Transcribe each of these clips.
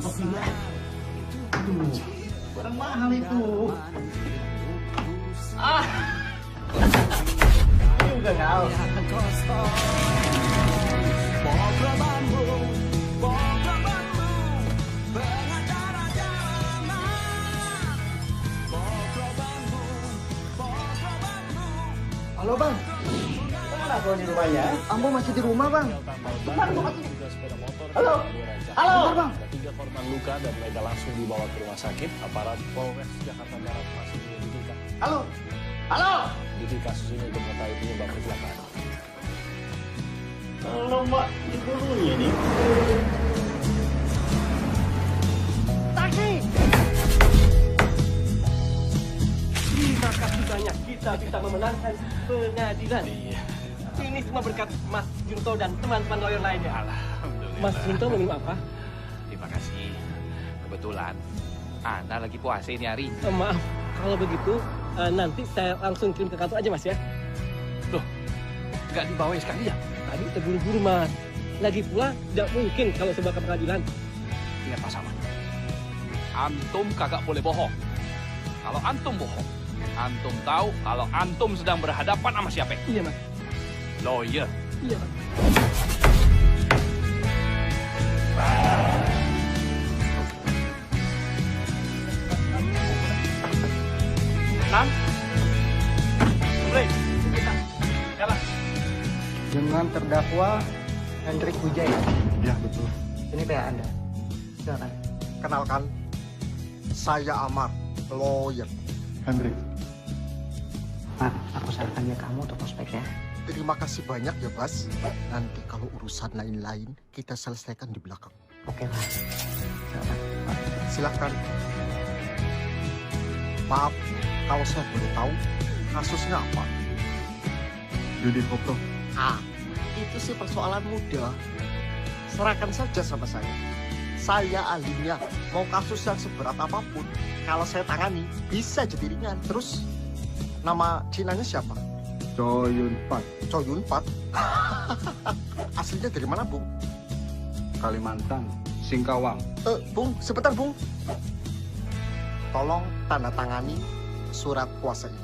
kopinya. Aduh, barang mahal itu. Ah, juga kau. Halo bang, mana kau di rumahnya? Ambo masih di rumah bang. Halo, halo bang. 3 korban luka dan mereka langsung dibawa ke rumah sakit. Aparat Polres Jakarta Barat masih menyelidiki. Halo, halo. Di kasus ini untuk mengetahui penyebab kecelakaan. Halo mbak, di dulunya nih. Taksi. Terima kasih banyak kita bisa memenangkan pengadilan. Iya. Ini semua berkat Mas Junto dan teman-teman lawyer lainnya. Alhamdulillah. Mas Junto mau minum apa? Terima kasih. Kebetulan Anda lagi puasa ini hari. Maaf, kalau begitu nanti saya langsung kirim ke kantor aja Mas ya. Loh, nggak dibawa sekali ya? Tadi terburu-buru Mas. Lagi pula tidak mungkin kalau sebuah ke pengadilan. Ingat Pak Saman. Antum kagak boleh bohong. Kalau antum bohong, antum tahu kalau antum sedang berhadapan sama siapa? Iya Mas. Lawyer. Iya Mas. Nan? Boleh? Siapa? Dengan terdakwa Hendrik Wijaya. Ya, betul. Ini PA Anda. Silakan. Kenalkan, saya Amar, lawyer. Hendrik. Pak, aku sarankan dia kamu untuk prospek ya. Terima kasih banyak ya, Bas. Nanti kalau urusan lain-lain, kita selesaikan di belakang. Oke Pak. Silakan. Pak. Silakan. Maaf, kalau saya boleh tahu, kasusnya apa? Judi Koplo. Itu sih persoalan mudah. Serahkan saja sama saya. Saya ahlinya. Mau kasus yang seberat apapun, kalau saya tangani, bisa jadi ringan. Terus, nama Cinanya siapa? Choyun Pak. Choyun Pat. Aslinya dari mana, Bung? Kalimantan. Singkawang. Bung, sebentar, Bung. Tolong tanda tangani surat kuasa ini.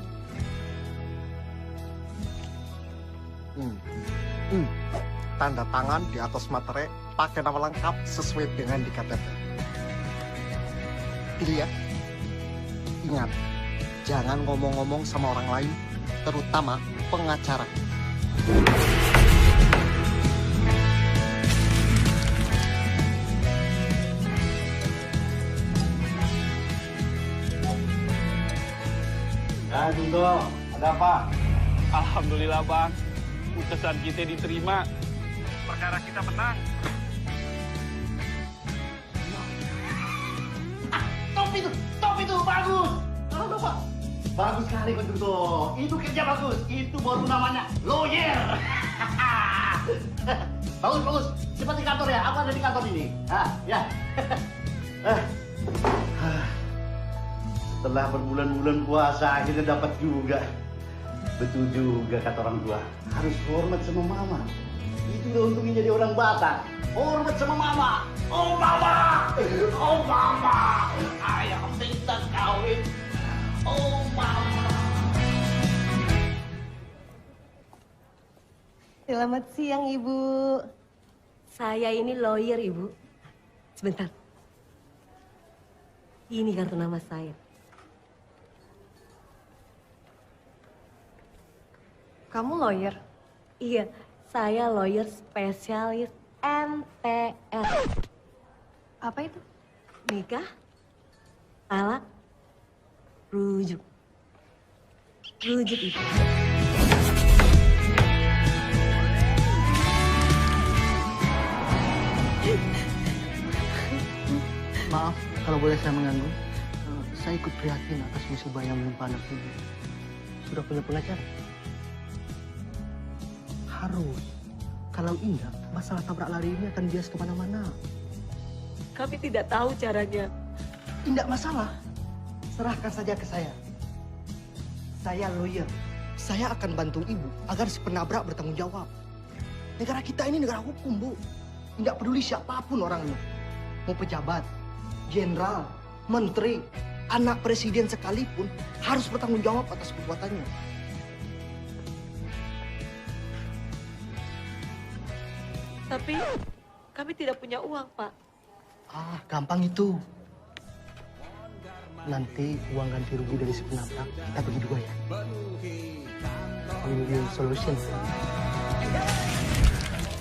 Tanda tangan di atas materai pakai nama lengkap sesuai dengan di KTP. Dilihat. Ingat, jangan ngomong-ngomong sama orang lain, terutama pengacara. Ya, Junto. Ada apa? Alhamdulillah Bang. Putusan kita diterima. Perkara kita menang. Top itu, bagus. Halo, Pak. Bagus sekali, Pak Junto. Itu kerja bagus. Itu baru namanya lawyer. Bagus, bagus. Cepat di kantor ya. Aku ada di kantor ini. Ya. Setelah berbulan-bulan puasa, akhirnya dapat juga. Betul juga kata orang tua. Harus hormat sama mama. Itu udah untungnya jadi orang Batak. Hormat sama mama. Oh mama. Oh mama. Ayah minta kawin. Oh mama. Selamat siang, Ibu. Saya ini lawyer, Ibu. Sebentar. Ini kartu nama saya. Kamu lawyer? Iya, saya lawyer spesialis MTR. Apa itu? Nikah, talak, rujuk. Rujuk itu. Maaf kalau boleh saya mengganggu. Saya ikut prihatin atas musibah yang menimpa anak ibu. Sudah punya pengacara? Harus. Kalau enggak, masalah tabrak lari ini akan bias kemana-mana. Kami tidak tahu caranya. Tidak masalah. Serahkan saja ke saya. Saya lawyer. Saya akan bantu ibu agar si penabrak bertanggung jawab. Negara kita ini negara hukum, Bu. Tidak peduli siapapun orangnya. Mau pejabat, jenderal, menteri, anak presiden sekalipun harus bertanggung jawab atas perbuatannya. Tapi kami tidak punya uang, Pak. Ah, gampang itu. Nanti uang ganti rugi dari si penabrak kita bagi dua ya. Win-win solution.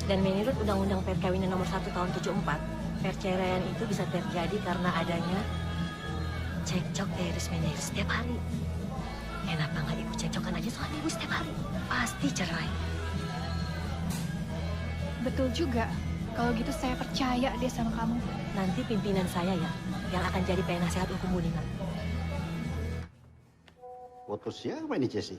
Dan menurut Undang-Undang Perkawinan Nomor 1 Tahun 74, perceraian itu bisa terjadi karena adanya cekcok terus-menerus setiap hari. Kenapa nggak ibu cekcokan aja suami ibu setiap hari? Pasti cerai. Betul juga. Kalau gitu saya percaya deh sama kamu. Nanti pimpinan saya ya, yang akan jadi penasehat hukum Bu Lina. Foto siapa ini, Jesse?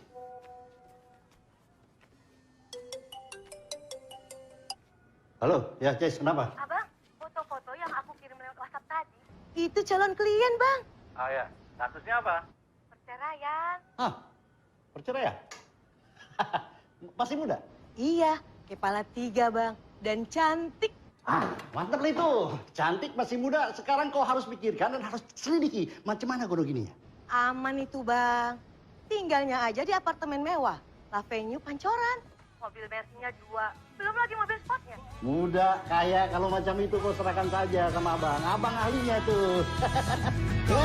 Halo, ya Jess, kenapa? Abang, foto-foto yang aku kirim lewat WhatsApp tadi. Itu calon klien, Bang. Oh ya, kasusnya apa? Perceraian. Ah, perceraian? Masih muda? Iya, kepala 3, Bang. Dan cantik. Ah, mantap lah itu. Cantik, masih muda. Sekarang kau harus pikirkan dan harus selidiki. Macam mana gono gini ya? Aman itu, Bang. Tinggalnya aja di apartemen mewah. La Venue Pancoran. Mobil Mercy-nya 2. Belum lagi mobil sportnya. Muda, kaya, kalau macam itu kau serahkan saja sama abang. Abang ahlinya tuh. Ya.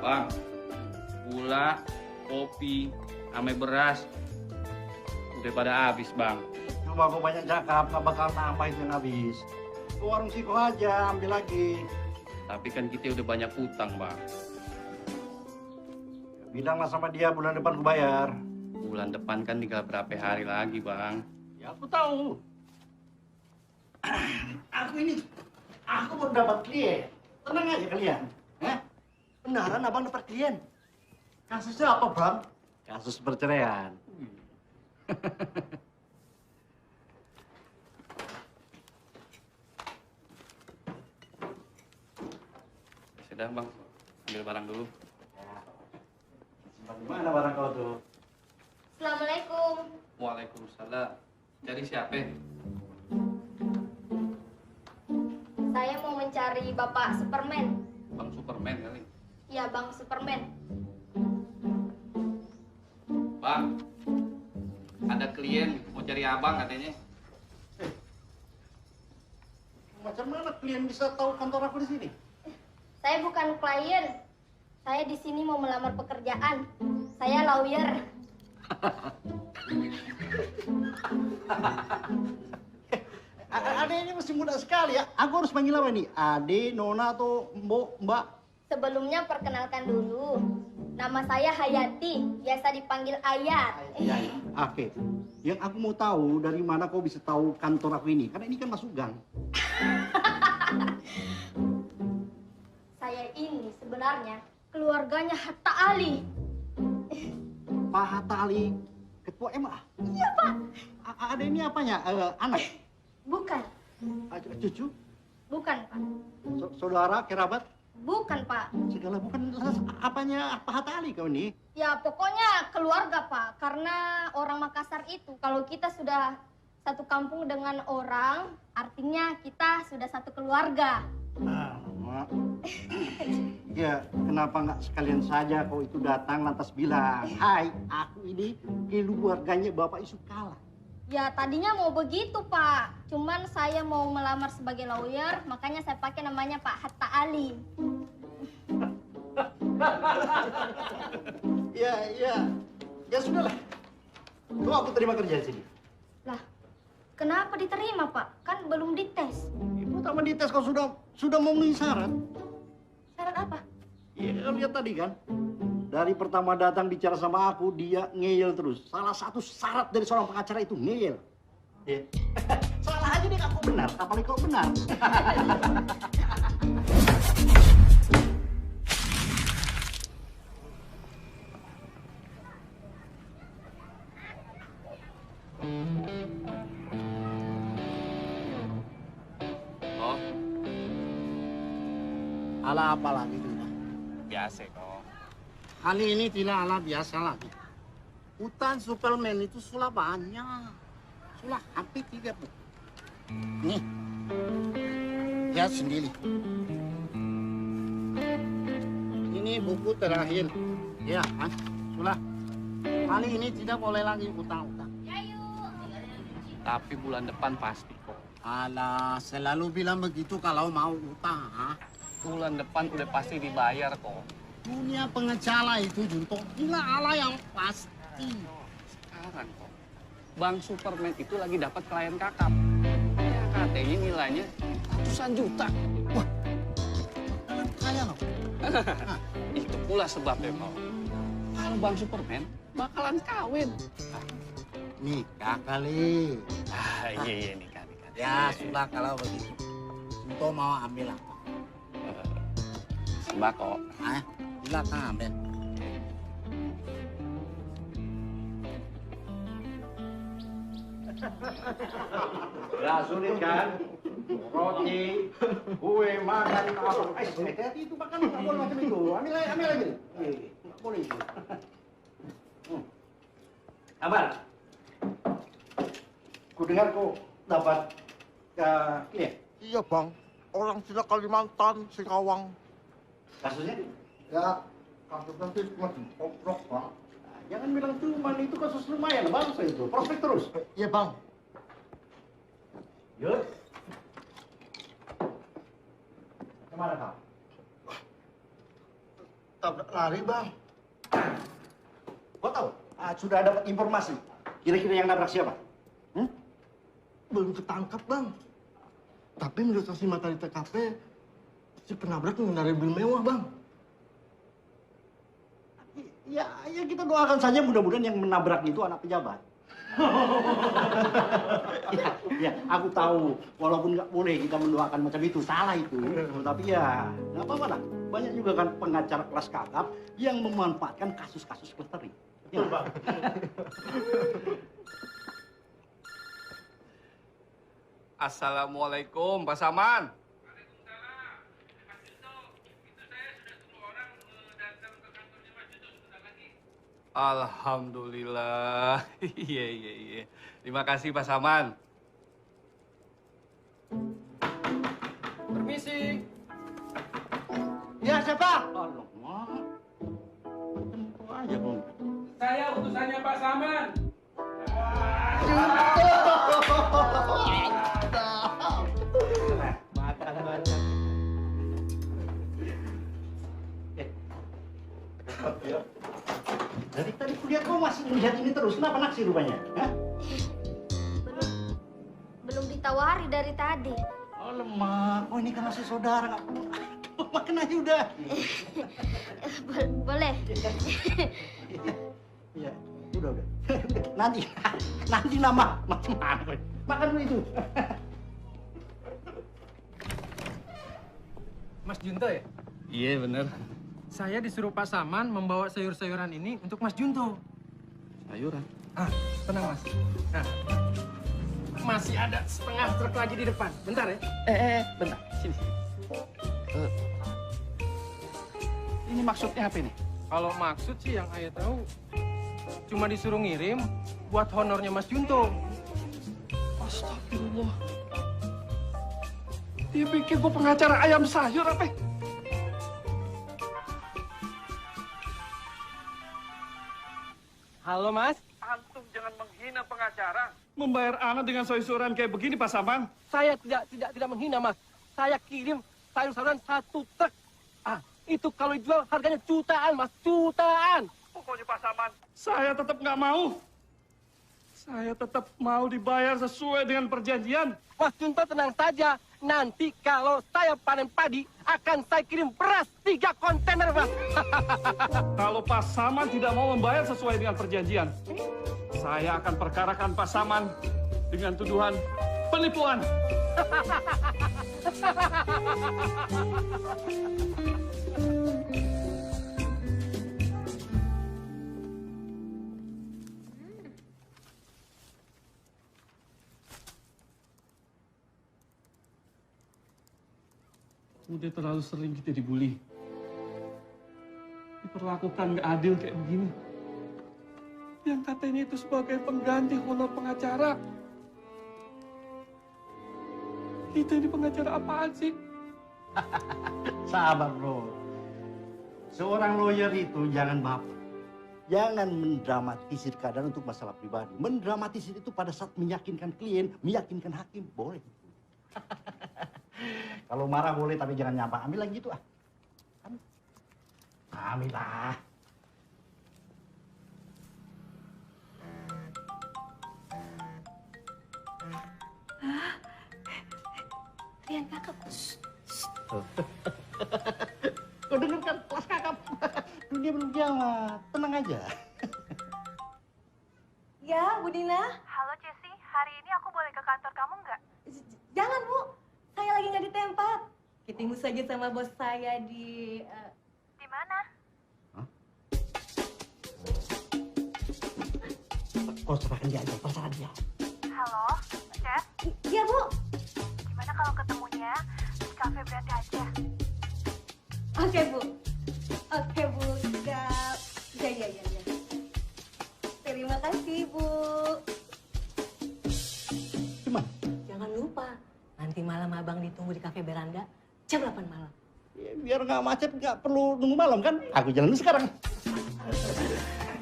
Bang, gula, kopi, ame beras, udah pada habis, Bang. Coba kau banyak cakap, gak bakal nambah itu yang habis. Ke warung Siko aja, ambil lagi. Tapi kan kita udah banyak utang, Bang. Bilanglah sama dia bulan depan ku bayar. Bulan depan kan tinggal berapa hari lagi, Bang. Ya aku tahu. Aku baru dapat klien. Tenang aja kalian. Benaran abang dapat klien. Kasusnya apa, Bang? Kasus perceraian. Sudah, Bang. Ambil barang dulu. Simpan di mana barang kau tuh? Assalamualaikum. Waalaikumsalam. Cari siapa? Saya mau mencari Bapak Superman. Bang Superman kali. Ya, Bang Superman. Bang, ada klien mau cari abang katanya. Macam mana klien bisa tahu kantor aku di sini? Saya bukan klien. Saya di sini mau melamar pekerjaan. Saya lawyer. Ade ini masih muda sekali ya. Aku harus panggil apa nih? Ade, Nona, atau Mbak? Sebelumnya perkenalkan dulu. Nama saya Hayati, biasa dipanggil Ayat. Ya. Oke. Yang aku mau tahu dari mana kau bisa tahu kantor aku ini? Karena ini kan masuk gang. Saya ini sebenarnya keluarganya Hatta Ali. Pak Hatta Ali, ketua MA. Iya, Pak. Ade ini apanya? Anak? Bukan. Cucu? Bukan, Pak. Saudara, kerabat? Bukan, Pak. Segala bukan. Apanya Pak Hatta Ali kau ini? Ya, pokoknya keluarga, Pak. Karena orang Makassar itu, kalau kita sudah satu kampung dengan orang, artinya kita sudah satu keluarga. Ya, kenapa nggak sekalian saja kau itu datang lantas bilang, hai, aku ini keluarganya Bapak Yusuf Kala. Ya, tadinya mau begitu, Pak. Cuman saya mau melamar sebagai lawyer, makanya saya pakai namanya Pak Hatta Ali. Ya sudahlah. Tuh aku terima kerja di sini. Lah, kenapa diterima, Pak? Kan belum dites. Ibu tak dites kau sudah memenuhi syarat. Syarat apa? Iya, kau lihat tadi kan. Dari pertama datang bicara sama aku, dia ngeyel terus. Salah satu syarat dari seorang pengacara itu ngeyel. Ya. Salah aja deh aku benar, apalagi kau benar. Oh, Ala apa lagi Tina? biasa kok. Kali ini tidak ala biasa lagi. Hutan Superman itu sudah banyak. Sudah hampir 3 buku. Nih, lihat sendiri. Ini buku terakhir. Ya, kan? Sudah. Kali ini tidak boleh lagi utang-utang. Tapi bulan depan pasti kok. Alah, selalu bilang begitu kalau mau utang. Ha? Bulan depan udah pasti dibayar kok. Dunia pengacara itu Junto, gila ala yang pasti. Sekarang kok. Bang Superman itu lagi dapat klien kakap. Ya, katanya nilainya ratusan juta. Wah, kaya loh. Itu pula sebabnya kok. Kalau Bang Superman bakalan kawin. Nikah kali. Iya nikah. Ya sudah kalau begitu. Junto mau ambil apa? Sembako. Silakan ambil. Gak sulit kan? Roti, kue, makan, apa. Hati-hati itu makan, nggak boleh macam itu. Ambil lagi. Nggak boleh itu. Abar, ku dengar kau dapat klien. Iya bang, orang tidak Kalimantan, Singkawang. Kasusnya? Ya, kasusnya sih cuma oprok bang. Jangan bilang cuman itu kasus lumayan, bagus itu. Prospek terus. Iya bang. Yud. Kemana kau? Tabrak lari bang. Kau tahu? Sudah dapat informasi. Kira-kira yang nabrak siapa? Belum ketangkap bang. Tapi menurut saksi mata di TKP, si penabrak mengendarai mobil mewah bang. Ya kita doakan saja mudah-mudahan yang menabrak itu anak pejabat. ya, aku tahu. Walaupun nggak boleh kita mendoakan macam itu, salah itu. Tapi ya, nggak apa-apa lah. Banyak juga kan pengacara kelas kakap yang memanfaatkan kasus-kasus klastering. Ya, Bang. Assalamualaikum, Pak Saman. Alhamdulillah. Iya. Terima kasih Pak Saman. Permisi. Ya siapa? Alamak. Tempo aja, Bang. Saya utusannya Pak Saman. Makan. Dari tadi kuliah kau masih melihat ini terus. Kenapa naksir rupanya? Hah? Belum ditawari dari tadi. Oh lemah. Oh ini kan masih saudara. Nggak perlu. Makan aja udah. Boleh. Iya. Udah. Nanti nama. Makan dulu itu. Mas Junto ya? Iya bener. Saya disuruh Pak Saman membawa sayur-sayuran ini untuk Mas Junto. Sayuran. Tenang Mas. Nah, masih ada setengah truk lagi di depan. Bentar ya. Bentar. Sini. Ini maksudnya apa ini? Kalau maksud sih yang ayah tahu cuma disuruh ngirim buat honornya Mas Junto. Astagfirullah. Dia pikir gua pengacara ayam sayur apa? Halo Mas. Antum jangan menghina pengacara. Membayar anak dengan sayur-sayuran kayak begini, Pak Saman. Saya tidak menghina Mas. Saya kirim sayur-sayuran 1 truk. Itu kalau dijual harganya jutaan Mas, jutaan. Pokoknya Pak Saman, saya tetap nggak mau. Saya tetap mau dibayar sesuai dengan perjanjian. Mas Junto tenang saja. Nanti kalau saya panen padi, akan saya kirim beras 3 kontainer, Mas. Kalau Pasaman tidak mau membayar sesuai dengan perjanjian, saya akan perkarakan Pasaman dengan tuduhan penipuan. Udah terlalu sering kita dibully. Diperlakukan nggak adil kayak begini. Yang katanya itu sebagai pengganti honor pengacara. Kita ini pengacara apaan sih? Sabar bro. Seorang lawyer itu jangan baper. Jangan mendramatisir keadaan untuk masalah pribadi. Mendramatisir itu pada saat meyakinkan klien, meyakinkan hakim, boleh. Kalau marah boleh, tapi jangan nyapa. Ambil lagi gitu ah. Ambil lah. Rian kakak. Kau dengarkan kelas kakap. Dunia belum kiamat. Tenang aja. Ya, Bu Dina. Halo Cesi, hari ini aku boleh ke kantor kamu nggak? Jangan, Bu. Saya lagi nggak di tempat. Ketemu saja sama bos saya di... Di mana? Kau serahkan dia aja, terserah dia. Halo, Ces? Iya, Bu. Gimana kalau ketemunya di kafe Berante aja? Oke, Bu. Oke, Bu. Siap. Ya. Terima kasih, Bu. Gimana? Jangan lupa, nanti malam abang ditunggu di kafe Beranda jam 8 malam. Ya, biar nggak macet, nggak perlu nunggu malam kan? Aku jalan dulu sekarang.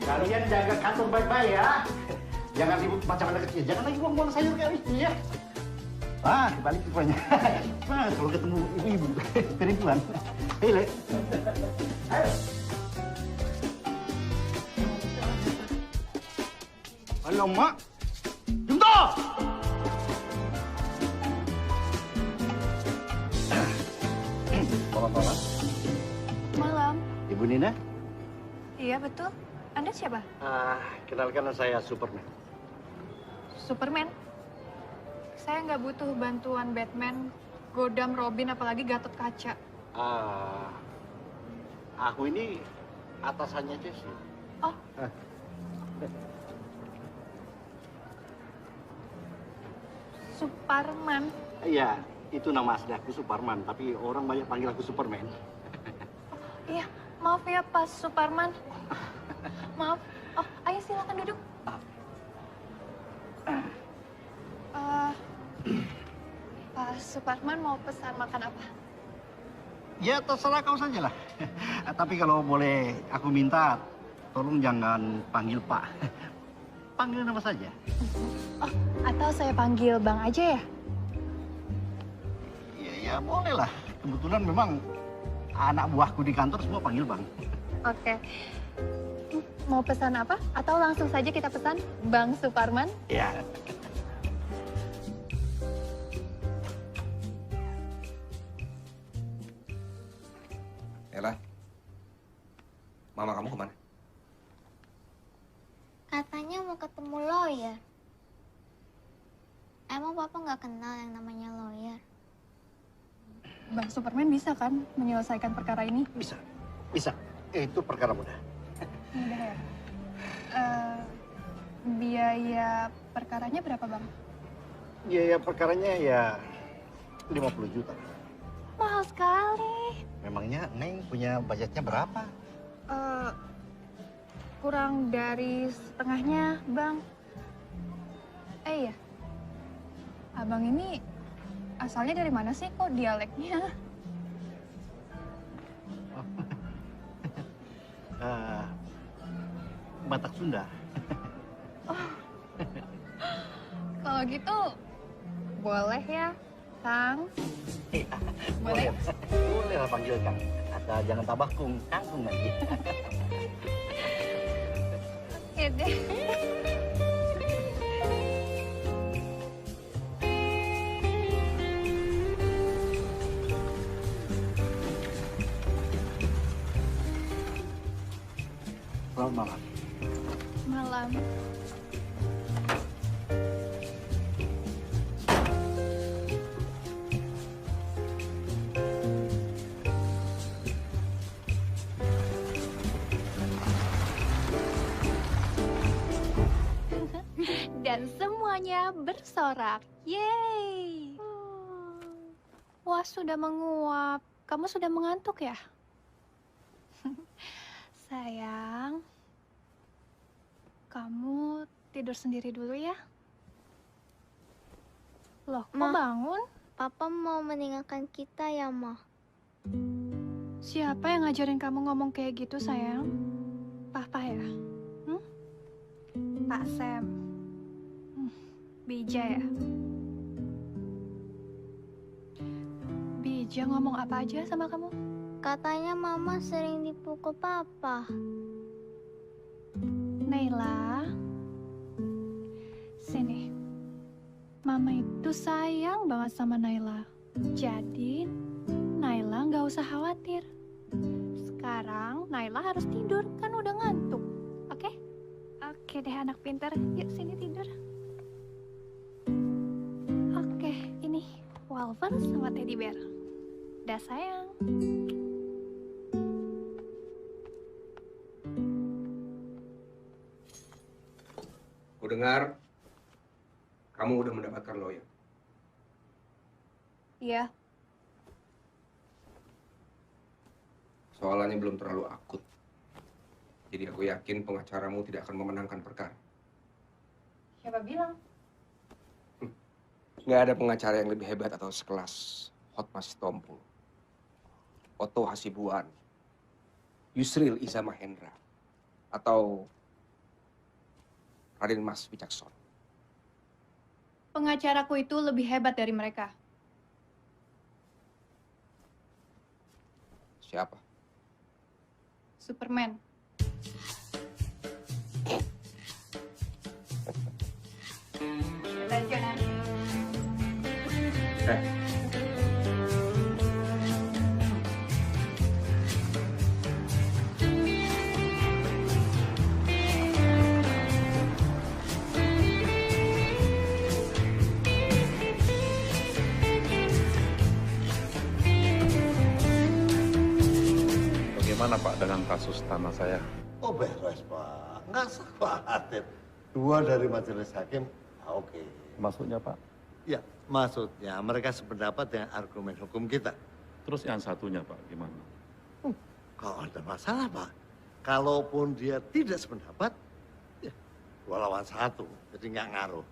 Kalian jaga kantor baik-baik ya. Jangan ribut macam anak kecil. Jangan lagi buang-buang sayur kayak ini ya. Ah, kebalik rupanya. Nah, kalau ketemu ibu-ibu, perempuan. Hei, Le. Ayo. Halo, Mak. Jumto! Malam-malam. Malam. Ibu Nina? Iya, betul. Anda siapa? Kenalkan saya Superman. Superman. Saya nggak butuh bantuan Batman, Godam, Robin, apalagi Gatot Kaca. Aku ini atasannya Jesse. Oh. Superman. Iya, itu nama asli aku Superman, tapi orang banyak panggil aku Superman. Iya, maaf ya Pak Superman. Maaf. Oh, ayo silakan duduk. Pak Superman mau pesan makan apa? Ya terserah kau saja lah. Tapi kalau boleh aku minta, tolong jangan panggil Pak. Panggil nama saja. Oh, atau saya panggil Bang aja ya? Ya boleh lah. Kebetulan memang anak buahku di kantor semua panggil Bang. Oke. Mau pesan apa? Atau langsung saja kita pesan Bang Superman? Ya. Ella, mama kamu kemana? Katanya mau ketemu lawyer. Emang papa nggak kenal yang namanya lawyer? Bang Superman bisa kan menyelesaikan perkara ini? Bisa. Itu perkara mudah. Mudah ya. Biaya perkaranya berapa, Bang? Biaya perkaranya ya 50 juta. Mahal sekali. Memangnya Neng punya budgetnya berapa? Kurang dari setengahnya, Bang. Iya. Abang ini asalnya dari mana sih kok dialeknya? Batak Sunda. Kalau gitu, boleh ya, Kang? Boleh? Boleh lah panggil Kang. Asal jangan tambah kangkung lagi. Oke deh. Selamat malam. Malam. Dan semuanya bersorak. Yeay. Wah, sudah menguap. Kamu sudah mengantuk ya? Sayang, kamu tidur sendiri dulu ya. Loh, kok bangun? Papa mau meninggalkan kita ya, Ma? Siapa yang ngajarin kamu ngomong kayak gitu, sayang? Papa ya? Pak Sam? Bija ya? Bija ngomong apa aja sama kamu? Katanya Mama sering dipukul Papa. Naila, sini. Mama itu sayang banget sama Naila. Jadi, Naila nggak usah khawatir. Sekarang Naila harus tidur, kan udah ngantuk. Oke? Oke deh anak pintar. Yuk sini tidur. Oke, ini Wolver sama Teddy Bear. Dah sayang. Aku dengar kamu udah mendapatkan lawyer. Iya. Soalannya belum terlalu akut. Jadi aku yakin pengacaramu tidak akan memenangkan perkara. Siapa bilang? Nggak ada pengacara yang lebih hebat atau sekelas Hotmas Sitompul, Otto Hasibuan, Yusril Iza Mahendra, atau Raden Mas Wicaksono. Pengacaraku itu lebih hebat dari mereka. Siapa? Superman. Bagaimana Pak dengan kasus tanah saya? Oh beres Pak, nggak usah khawatir. Dua dari majelis hakim, oke. Maksudnya Pak? Ya, maksudnya mereka sependapat dengan argumen hukum kita. Terus yang satunya Pak, gimana? Kalau ada masalah Pak, kalaupun dia tidak sependapat, ya 2 lawan 1, jadi nggak ngaruh.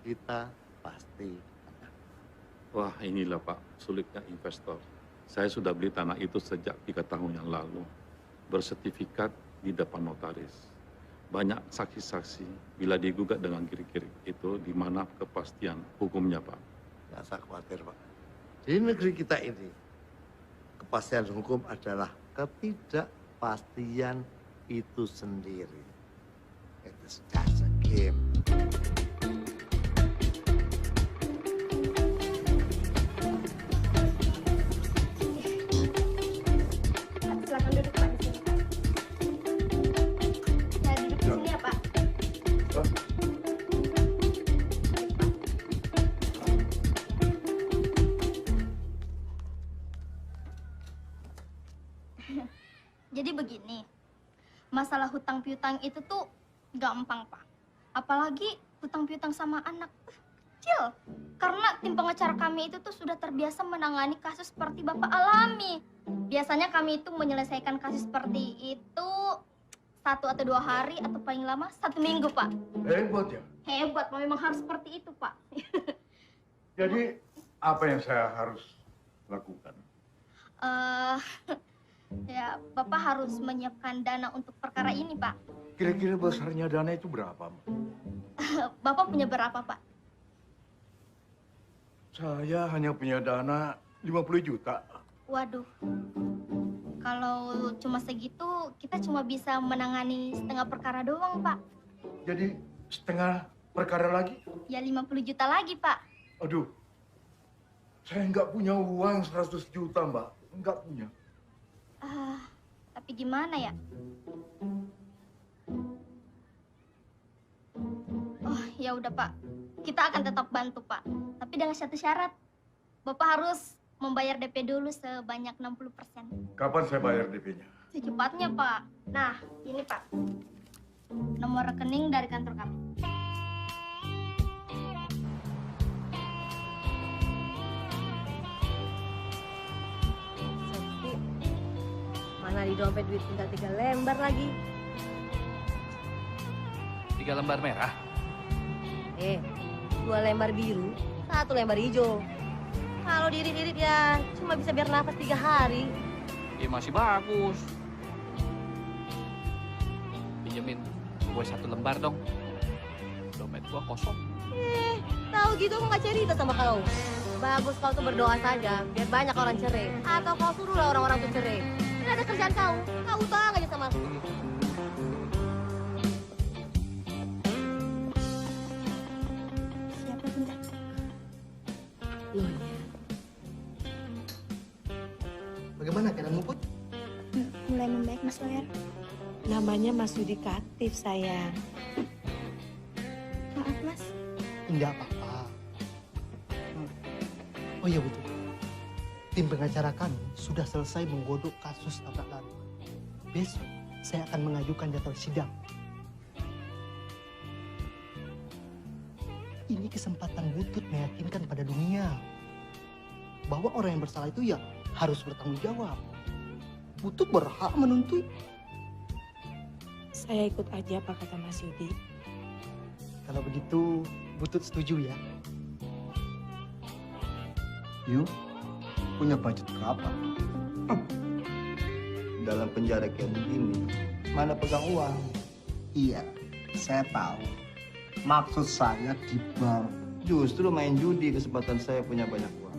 Kita pasti menang. Wah inilah Pak, sulitnya investor. Saya sudah beli tanah itu sejak 3 tahun yang lalu. Bersertifikat di depan notaris. Banyak saksi-saksi bila digugat dengan kiri-kiri itu di mana kepastian hukumnya Pak. Nggak usah khawatir Pak. Di negeri kita ini, kepastian hukum adalah ketidakpastian itu sendiri. It's just a game. Silakan duduk Pak di sini. Saya duduk di sini ya Pak. Jadi begini, masalah hutang piutang itu tuh gampang Pak. Apalagi hutang piutang sama anak kecil. Karena tim pengacara kami itu tuh sudah terbiasa menangani kasus seperti Bapak alami. Biasanya kami itu menyelesaikan kasus seperti itu 1 atau 2 hari atau paling lama 1 minggu Pak. Hebat ya. Hebat Pak, memang harus seperti itu Pak. Jadi apa yang saya harus lakukan? Ya Bapak harus menyiapkan dana untuk perkara ini Pak. Kira-kira besarnya dana itu berapa? Bapak punya berapa Pak? Saya hanya punya dana 50 juta. Waduh, kalau cuma segitu, kita cuma bisa menangani setengah perkara doang, Pak. Jadi setengah perkara lagi? Ya 50 juta lagi, Pak. Aduh, saya nggak punya uang 100 juta, Mbak. Nggak punya. Tapi gimana ya? Ya udah Pak, kita akan tetap bantu Pak. Tapi dengan satu syarat, Bapak harus membayar DP dulu sebanyak 60%. Kapan saya bayar DP-nya? Secepatnya Pak. Nah, ini Pak, nomor rekening dari kantor kami. Sakti, mana di dompet duit tinggal 3 lembar lagi. 3 lembar merah. 2 lembar biru, 1 lembar hijau. Kalau diirit-irit ya cuma bisa biar nafas 3 hari. Ya masih bagus. Pinjemin gue 1 lembar dong. Dompet gue kosong. Tahu gitu aku nggak cerita sama kau. Bagus kau tuh berdoa saja biar banyak orang cerai. Atau kau suruhlah orang-orang tuh cerai. Ini ada kerjaan kau. Kau utang aja sama aku. Siapa Bunda? Loh, Bagaimana keadaanmu, Put? Mulai membaik, Mas Lawyer. namanya Mas Yudikatif, sayang. Maaf, Mas. Enggak apa-apa. Oh iya betul. Tim pengacara kami sudah selesai menggodok kasus tabrak lari. Besok saya akan mengajukan jadwal sidang. Ini kesempatan Butut meyakinkan pada dunia bahwa orang yang bersalah itu ya harus bertanggung jawab. Butut berhak menuntut. Saya ikut aja apa kata Mas Yudi. Kalau begitu Butut setuju ya. Yuk, punya budget berapa? Dalam penjara kayak begini, mana pegang uang? Iya, saya tahu. Maksud saya di bar. Justru main judi kesempatan saya punya banyak uang.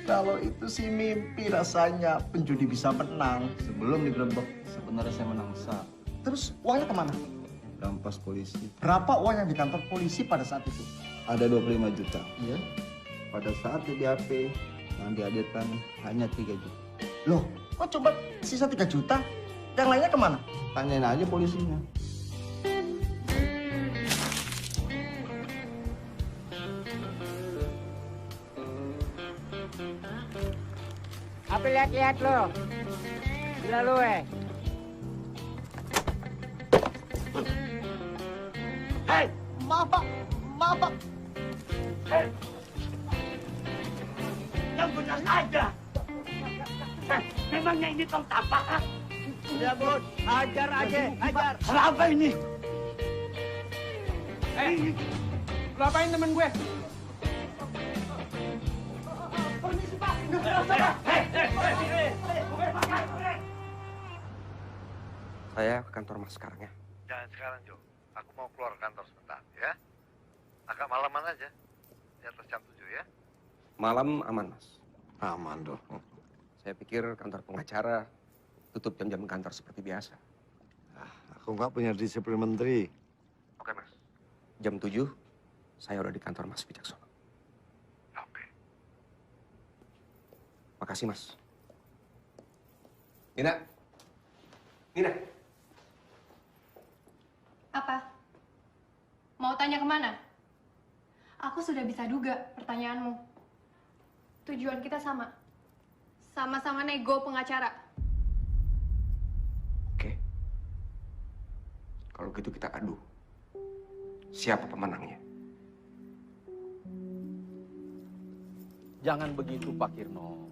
Kalau itu sih mimpi rasanya penjudi bisa menang. Sebelum digerebek, sebenarnya saya menang besar. Terus uangnya kemana? Rampas polisi. Berapa uang yang di kantor polisi pada saat itu? Ada 25 juta. Iya. Pada saat di BAP yang dihadirkan hanya 3 juta. Loh, kok coba sisa 3 juta? Yang lainnya kemana? Tanyain aja polisinya. Apa lihat-lihat lo? Gila lo Hei, maaf Pak. Maaf Pak. Hei. Yang benar aja. Memangnya ini tong tapak, ha? Udah, Bud. Ajar aja, ajar. Apa ini? Lu apain temen gue? Permisi, Pak. Saya ke kantor Mas sekarang ya. Jangan sekarang, Jo. Aku mau keluar kantor sebentar, ya. Agak malaman aja. Di atas jam 7, ya. Malam aman, Mas. Aman, dong. Saya pikir kantor pengacara tutup jam-jam kantor seperti biasa. Aku nggak punya disiplin menteri. Oke, Mas. Jam 7, saya udah di kantor Mas Wicaksono. Oke. Makasih, Mas. Nina. Nina. Apa? Mau tanya kemana? Aku sudah bisa duga pertanyaanmu. Tujuan kita sama. Sama-sama nego pengacara. Oke. Kalau gitu kita adu. Siapa pemenangnya? Jangan begitu Pak Kirno.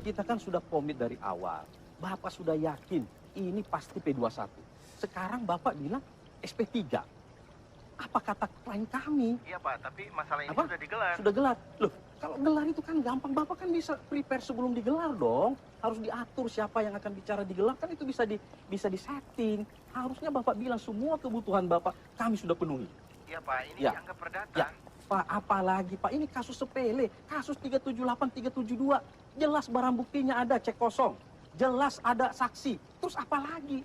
Kita kan sudah komit dari awal. Bapak sudah yakin ini pasti P21. Sekarang Bapak bilang SP3. Apa kata klien kami? Iya, Pak. Tapi masalah ini Apa? sudah digelar. Sudah gelar. Loh, kalau gelar itu kan gampang. Bapak kan bisa prepare sebelum digelar dong. Harus diatur siapa yang akan bicara digelar. Kan itu bisa disetting. Harusnya Bapak bilang semua kebutuhan Bapak kami sudah penuhi. Iya, Pak. Ini Ya. dianggap perdata. Ya, Pak, apalagi Pak, ini kasus sepele. Kasus 378, 372. Jelas barang buktinya ada, cek kosong. Jelas ada saksi. Terus apa lagi?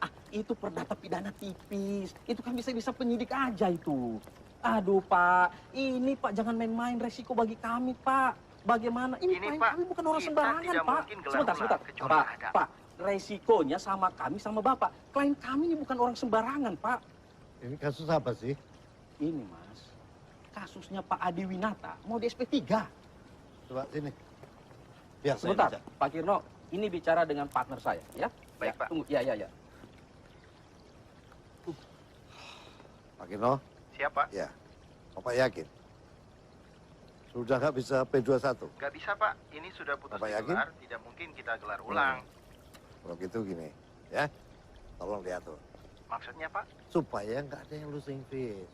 Ah, itu perdata pidana tipis. Itu kan bisa penyidik aja itu. Aduh, Pak. Ini, Pak, jangan main-main resiko bagi kami, Pak. Bagaimana? Ini klien Pak, kami bukan orang kita sembarangan, tidak Pak. mungkin gelar Sebentar, ulang, sebentar. kecuali ada. Pak, resikonya sama kami sama Bapak. Klien kami ini bukan orang sembarangan, Pak. Ini kasus apa sih? Ini, Mas. Kasusnya Pak Adi Winata mau di SP3. Coba sini. Biar saya Sebentar, baca. Pak Kirno. Ini bicara dengan partner saya, ya? Baik, ya, Pak. Tunggu, ya. Pak Kino? Siapa? Ya. Bapak yakin? Sudah nggak bisa P21? Gak bisa, Pak. Ini sudah putus Bapak yakin? digelar. Tidak mungkin kita gelar ulang. Kalau gitu gini, ya. Tolong diatur. Maksudnya, Pak? Supaya nggak ada yang losing face.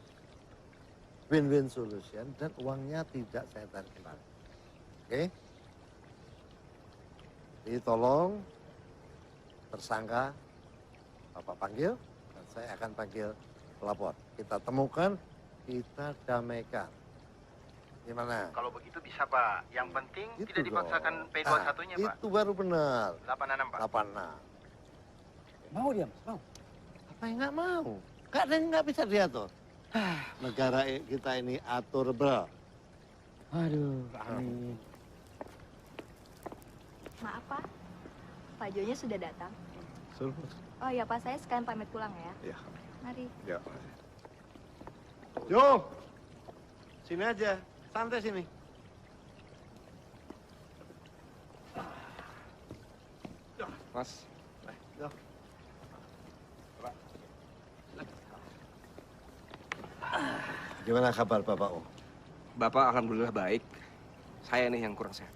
Win-win solution dan uangnya tidak saya tarik kembali. Oke? Jadi tolong tersangka Bapak panggil dan saya akan panggil pelapor. Kita temukan, kita damaikan. Gimana? Kalau begitu bisa, Pak. Yang penting Itu tidak dipaksakan dong. P21-nya, Pak. Itu baru benar. 86, Pak. 86. Mau dia, Mas? Mau? Apa yang nggak mau? Nggak ada yang nggak bisa diatur. Negara kita ini aturable. Aduh, amin. Maaf, Pak. Pak Jonya sudah datang. Suruh. Oh ya, Pak. Saya sekalian pamit pulang ya. Ya. Mari. Ya. Jo, sini aja. Santai sini. Mas. Jo. Gimana kabar Bapak Om? Bapak alhamdulillah baik. Saya nih yang kurang sehat.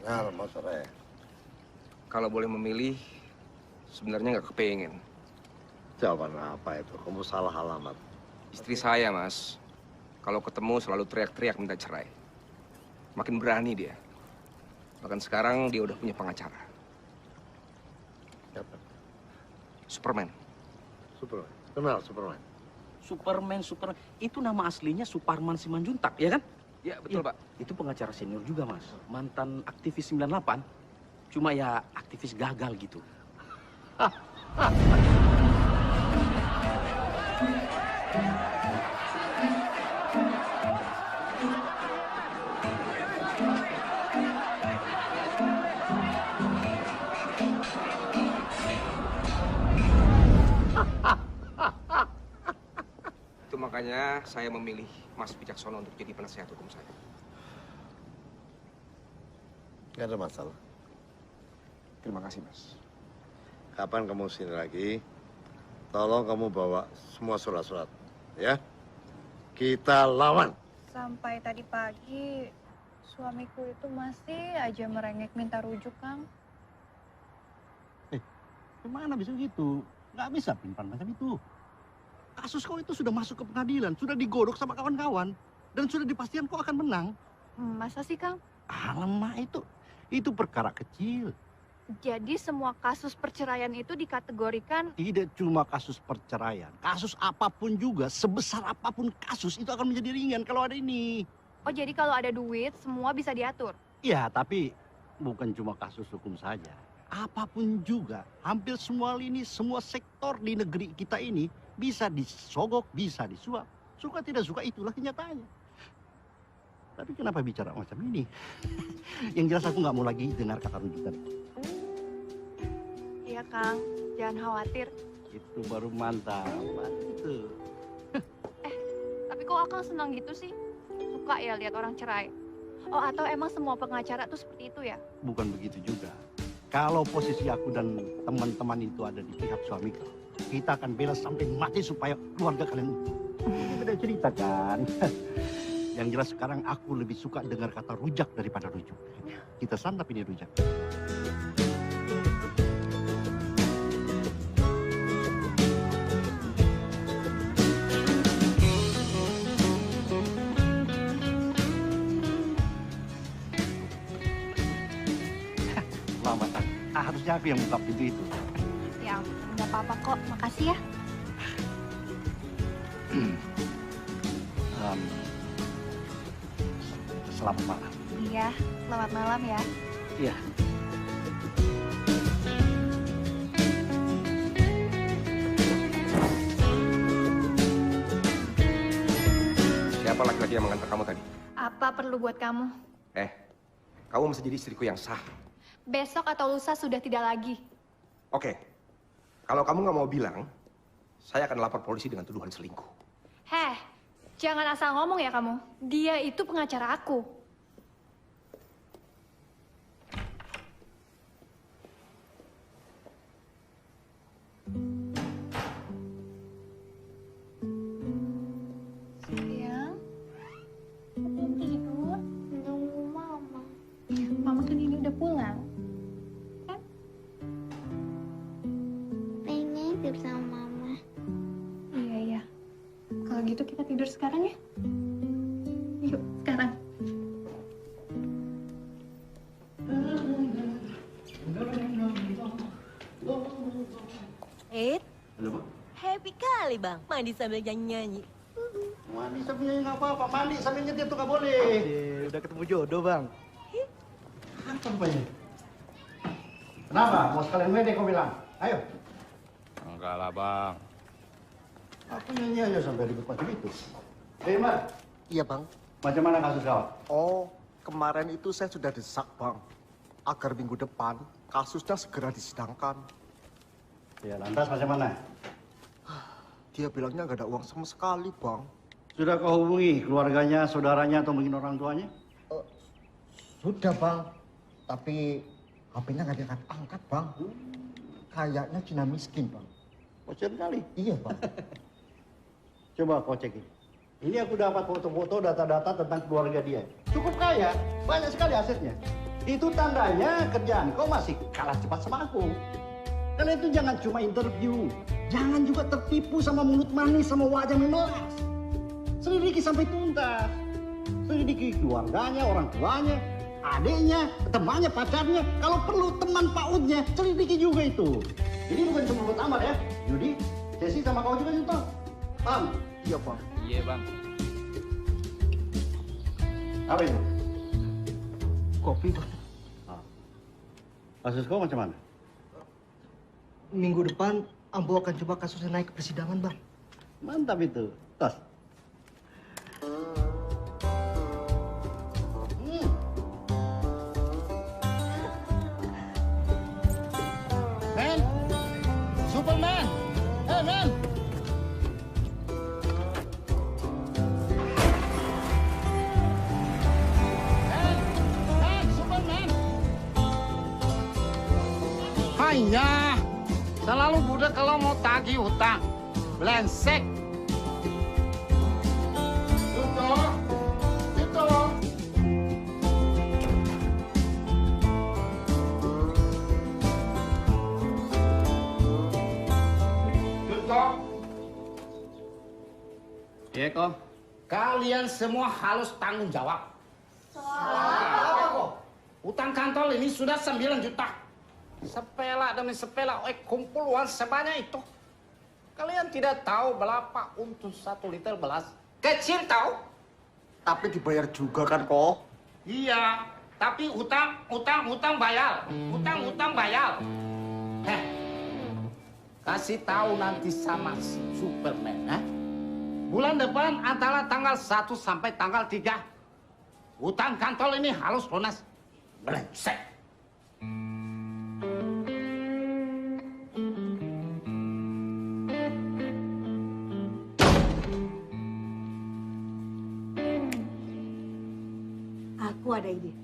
Benar, Mas Sore. Kalau boleh memilih, sebenarnya nggak kepengen. Jawaban apa itu? Kamu salah alamat. Istri saya, Mas. Kalau ketemu selalu teriak-teriak minta cerai. Makin berani dia. Bahkan sekarang dia udah punya pengacara. Siapa? Superman. Superman. Kenal Superman. Superman. Itu nama aslinya Suparman Simanjuntak, ya kan? Ya, betul, Pak. Itu pengacara senior juga, Mas. Mantan aktivis 98. Cuma ya aktivis gagal gitu. Itu makanya saya memilih Mas Wicaksono untuk jadi penasehat hukum saya. Nggak ada masalah. Terima kasih, Mas. Kapan kamu sini lagi? Tolong kamu bawa semua surat-surat, ya. Kita lawan. Sampai tadi pagi, suamiku itu masih aja merengek minta rujuk, Kang. Gimana bisa gitu? Nggak bisa pelimpan macam itu. Kasus kau itu sudah masuk ke pengadilan, sudah digodok sama kawan-kawan, dan sudah dipastikan kau akan menang. Masa sih, Kang? Alamak, itu perkara kecil. Jadi semua kasus perceraian itu dikategorikan... Tidak cuma kasus perceraian, kasus apapun juga, sebesar apapun kasus itu akan menjadi ringan kalau ada ini. Oh, jadi kalau ada duit, semua bisa diatur? Ya, tapi bukan cuma kasus hukum saja. Apapun juga, hampir semua lini, semua sektor di negeri kita ini bisa disogok, bisa disuap. Suka tidak suka, itulah kenyataannya. Tapi kenapa bicara macam ini? Yang jelas aku nggak mau lagi dengar kata rujukan. Iya, Kang. Jangan khawatir. Itu baru mantap. Itu. Tapi kok Akang senang gitu sih? Suka ya lihat orang cerai? Oh, atau emang semua pengacara tuh seperti itu ya? Bukan begitu juga. Kalau posisi aku dan teman-teman itu ada di pihak suami kau, kita akan bela sampai mati supaya keluarga kalian utuh. Ini beda cerita kan? Yang jelas sekarang aku lebih suka dengar kata rujak daripada rujuk. Kita santap ini rujak. Selamat. Harusnya aku yang buka pintu itu. Ya, nggak apa-apa kok. Makasih ya. Selamat malam. Iya, selamat malam ya. Iya. Siapa laki-laki yang mengantar kamu tadi? Apa perlu buat kamu? Kamu mesti jadi istriku yang sah. Besok atau lusa sudah tidak lagi. Oke, kalau kamu nggak mau bilang, saya akan lapor polisi dengan tuduhan selingkuh. Heh, jangan asal ngomong ya kamu. Dia itu pengacara aku. Sayang, belum tidur? Nunggu mama. Mama kan ini udah pulang. Pengen tidur sama mama. Iya, iya. Kalau gitu kita tidur sekarang ya? Yuk, sekarang. Happy kali bang, mandi sambil nyanyi-nyanyi. Mandi sambil nyanyi nggak apa-apa, mandi sambil nyetir tuh nggak boleh. Udah ketemu jodoh, Bang. Apa rupanya? Kenapa? Mau sekalian WD kau bilang? Ayo. Enggak lah, Bang. Aku nyanyi aja sampai ribut macam itu. Mar. Iya, Bang. Macam mana kasus kau? Oh, kemarin itu saya sudah desak, Bang. Agar minggu depan kasusnya segera disidangkan. Ya, lantas macam mana? Dia bilangnya nggak ada uang sama sekali, Bang. Sudah kau hubungi keluarganya, saudaranya, atau mungkin orang tuanya? Sudah, Bang. Tapi HP-nya nggak diangkat-angkat, Bang. Kayaknya Cina miskin, Bang. Bocor kali. Iya, Bang. Coba kau cek ini. Ini aku dapat foto-foto, data-data tentang keluarga dia. Cukup kaya, banyak sekali asetnya. Itu tandanya kerjaan kau masih kalah cepat sama aku. Karena itu jangan cuma interview. Jangan juga tertipu sama mulut manis, sama wajah memelas. Selidiki sampai tuntas. Selidiki keluarganya, orang tuanya, adiknya, temannya, pacarnya. Kalau perlu teman pautnya, selidiki juga itu. Jadi bukan cuma buat Amar ya. Judi, Cesi sama kau juga contoh. Paham? Iya, Bang. Iya, Bang. Apa itu? Kopi, Bang. Kasus kau macam mana? Minggu depan, Ambo akan coba kasusnya naik ke persidangan, Bang. Mantap itu. Tos. Man! Superman! Hey, man! Superman! Hanya selalu budak kalau mau tagih hutang. Blensek. Itu. Iya, kok. Kalian semua harus tanggung jawab. Apa kok? Utang kantor ini sudah 9 juta. Sepela demi sepela, kumpul uang sebanyak itu. Kalian tidak tahu berapa untuk 1 liter beras. Kecil tahu? Tapi dibayar juga kan, kok? Iya, tapi utang bayar. Utang bayar. Heh. Kasih tahu nanti sama si Superman, ha? Bulan depan antara tanggal 1 sampai tanggal 3. Utang kantor ini harus lunas. Brengsek. Aku ada ide.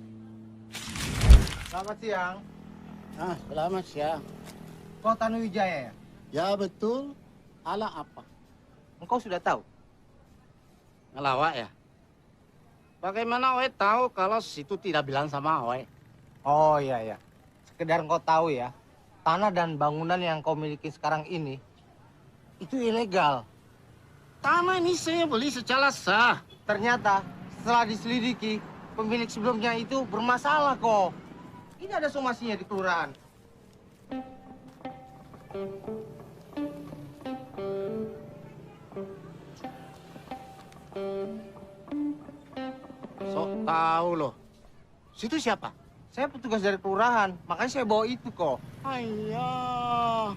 Selamat siang. Selamat siang. Kau Tanuwijaya ya? Ya betul. Ala apa? Engkau sudah tahu? Ngelawak ya? Bagaimana Oe tahu kalau situ tidak bilang sama Oe? Oh iya. Sekedar engkau tahu ya, tanah dan bangunan yang kau miliki sekarang ini, itu ilegal. Tanah ini saya beli secara sah. Ternyata setelah diselidiki, pemilik sebelumnya itu bermasalah kok. Ini ada somasinya di kelurahan. Sok tahu loh. Situ siapa? Saya petugas dari kelurahan, makanya saya bawa itu kok. Ayah.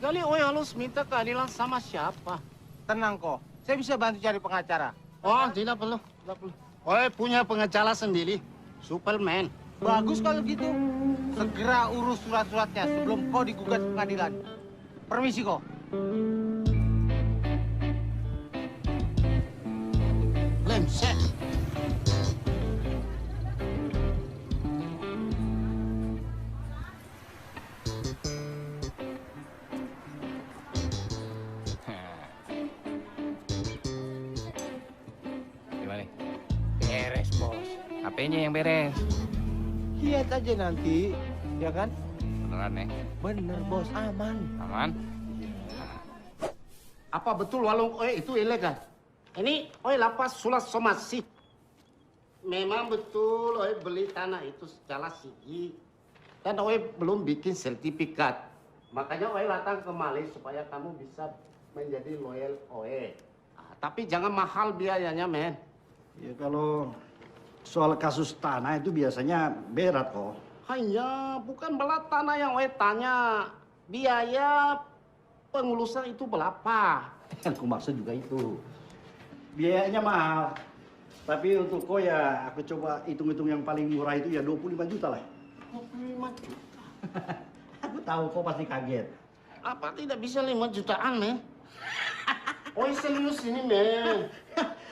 Jadi Oe harus minta keadilan sama siapa? Tenang kok, saya bisa bantu cari pengacara. Oh, tidak perlu. Oe punya pengacara sendiri. Superman. Bagus kalau gitu. segera urus surat-suratnya sebelum kau digugat ke pengadilan. Permisi kau. Lemsek. Gimana? Beres, Bos. HP-nya yang beres. Lihat aja nanti, ya kan? Beneran, ya? Bener, Bos. Aman. Aman? Apa betul warung Oe itu ilegal? Ini Oe lapas surat somasi. Memang betul Oe beli tanah itu secara sigi. Dan Oe belum bikin sertifikat. Makanya Oe datang kemari supaya kamu bisa menjadi loyal Oe. Tapi jangan mahal biayanya, men. Ya kalau soal kasus tanah itu biasanya berat kok. Hanya bukan berat tanah yang Oe tanya. Biaya pengurusan itu berapa? Aku maksud juga itu. Biayanya mahal. Tapi untuk kau ya aku coba hitung-hitung yang paling murah itu ya 25 juta lah. 25 juta? Aku tahu kau pasti kaget. Apa tidak bisa 5 jutaan, men? Oi serius ini, men.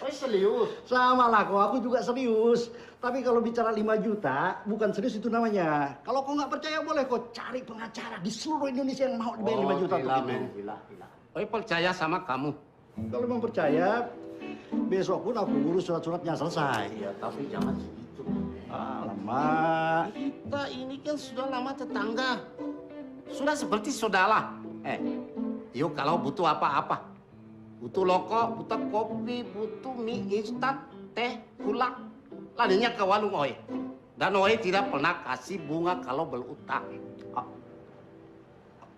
Oi serius. Sama lah kok, aku juga serius. Tapi kalau bicara 5 juta, bukan serius itu namanya. Kalau kau nggak percaya boleh kau cari pengacara di seluruh Indonesia yang mau dibayar 5 juta untuk itu. Gila. Oi percaya sama kamu. Kalau memang percaya, besok pun aku urus surat-suratnya selesai. Ya, tapi jangan segitu. Alamak. Kita ini kan sudah lama tetangga. Sudah seperti saudara. Yuk kalau butuh apa-apa. Butuh loko, butuh kopi, butuh mie instan, teh, gula. Larinya ke warung Oe. Dan Oe tidak pernah kasih bunga kalau berutang.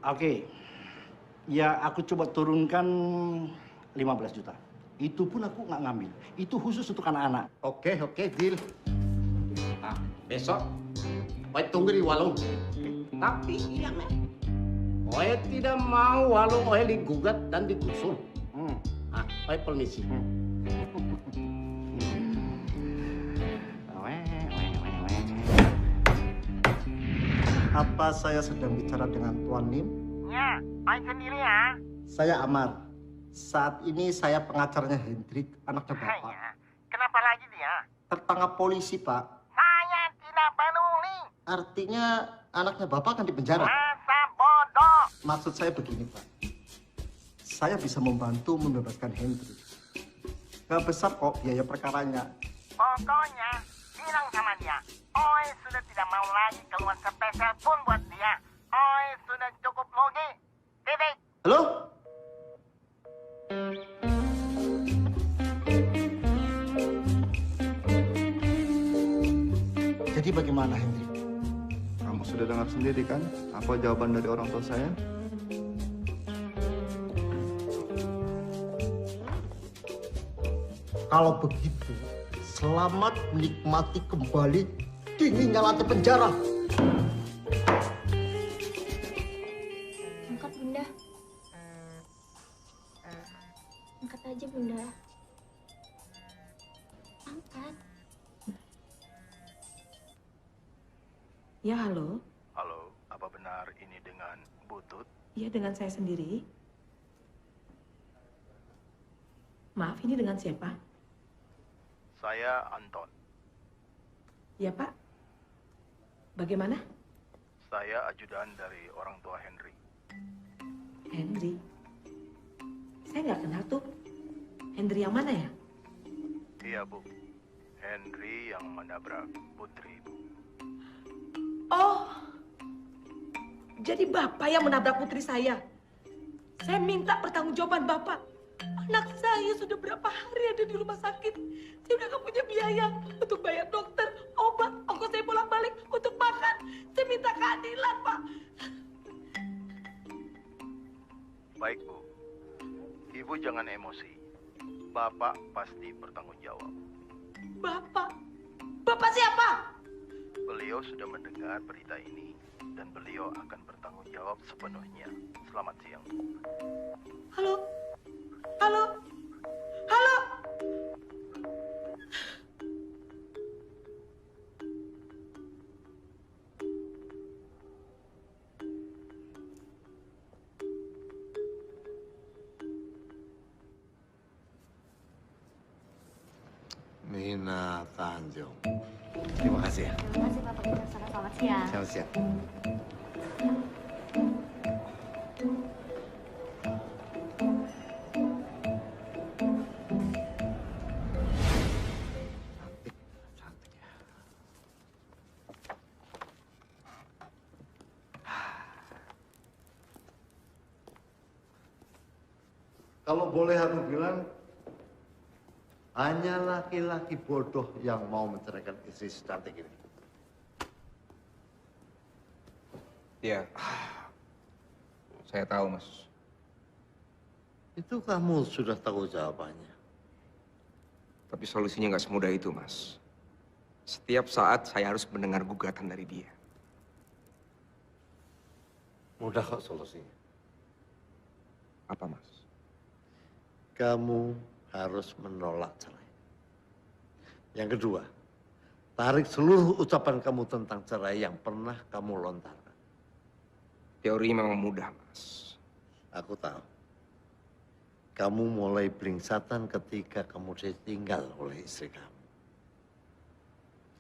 Oke. Ya aku coba turunkan 15 juta. Itu pun aku nggak ngambil. Itu khusus untuk anak-anak. Oke, deal. Nah, besok Oe tunggu di warung. Tapi iya, men. Oe tidak mau warung Oe digugat dan digusur. Nah, Oe permisi. Apa saya sedang bicara dengan Tuan Lim? Ya, Oe sendiri ya. Saya Amar. Saat ini saya pengacaranya Hendrik, anaknya Bapak. Saya. Kenapa lagi dia? Tertangkap polisi, Pak. Saya tidak peduli. Artinya anaknya Bapak akan dipenjara. Masa bodoh. Maksud saya begini, Pak. Saya bisa membantu membebaskan Hendrik. Gak besar kok biaya perkaranya. Pokoknya, bilang sama dia. Oe sudah tidak mau lagi keluar spesial pun buat dia. Oe sudah cukup logi. Titik. Halo? Jadi bagaimana, Hendrik? Kamu sudah dengar sendiri kan apa jawaban dari orang tua saya? Kalau begitu, selamat menikmati kembali dinginnya lantai penjara. Angkat, Bunda. Angkat aja, Bunda. Angkat. Ya, halo. Halo, apa benar ini dengan Butut? Iya, dengan saya sendiri. Maaf, ini dengan siapa? Saya Anton. Ya, Pak. Bagaimana? Saya ajudan dari orang tua Henry. Henry. Saya nggak kenal tuh. Henry yang mana ya? Iya, Bu. Henry yang menabrak Putri, Bu. Oh, jadi Bapak yang menabrak putri saya. Saya minta pertanggungjawaban Bapak. Anak saya sudah berapa hari ada di rumah sakit. Saya udah gak punya biaya untuk bayar dokter, obat, ongkos saya bolak-balik untuk makan. Saya minta keadilan, Pak. Baik, Bu. Ibu jangan emosi. Bapak pasti bertanggung jawab. Bapak? Bapak siapa? Beliau sudah mendengar berita ini dan beliau akan bertanggung jawab sepenuhnya. Selamat siang. Halo? Halo? Halo? Nina Tanjung. Terima kasih ya. Terima kasih Pak Peter. Selamat siang. Selamat siang. Kalau boleh aku bilang, hanya laki-laki bodoh yang mau menceraikan istri secantik ini. Iya. Saya tahu, Mas. Itu kamu sudah tahu jawabannya. Tapi solusinya nggak semudah itu, Mas. Setiap saat saya harus mendengar gugatan dari dia. Mudah kok solusinya. Apa, Mas? Kamu harus menolak cerai. Yang kedua, tarik seluruh ucapan kamu tentang cerai yang pernah kamu lontarkan. Teori memang mudah, Mas. Aku tahu. Kamu mulai belingsatan ketika kamu ditinggal oleh istri kamu.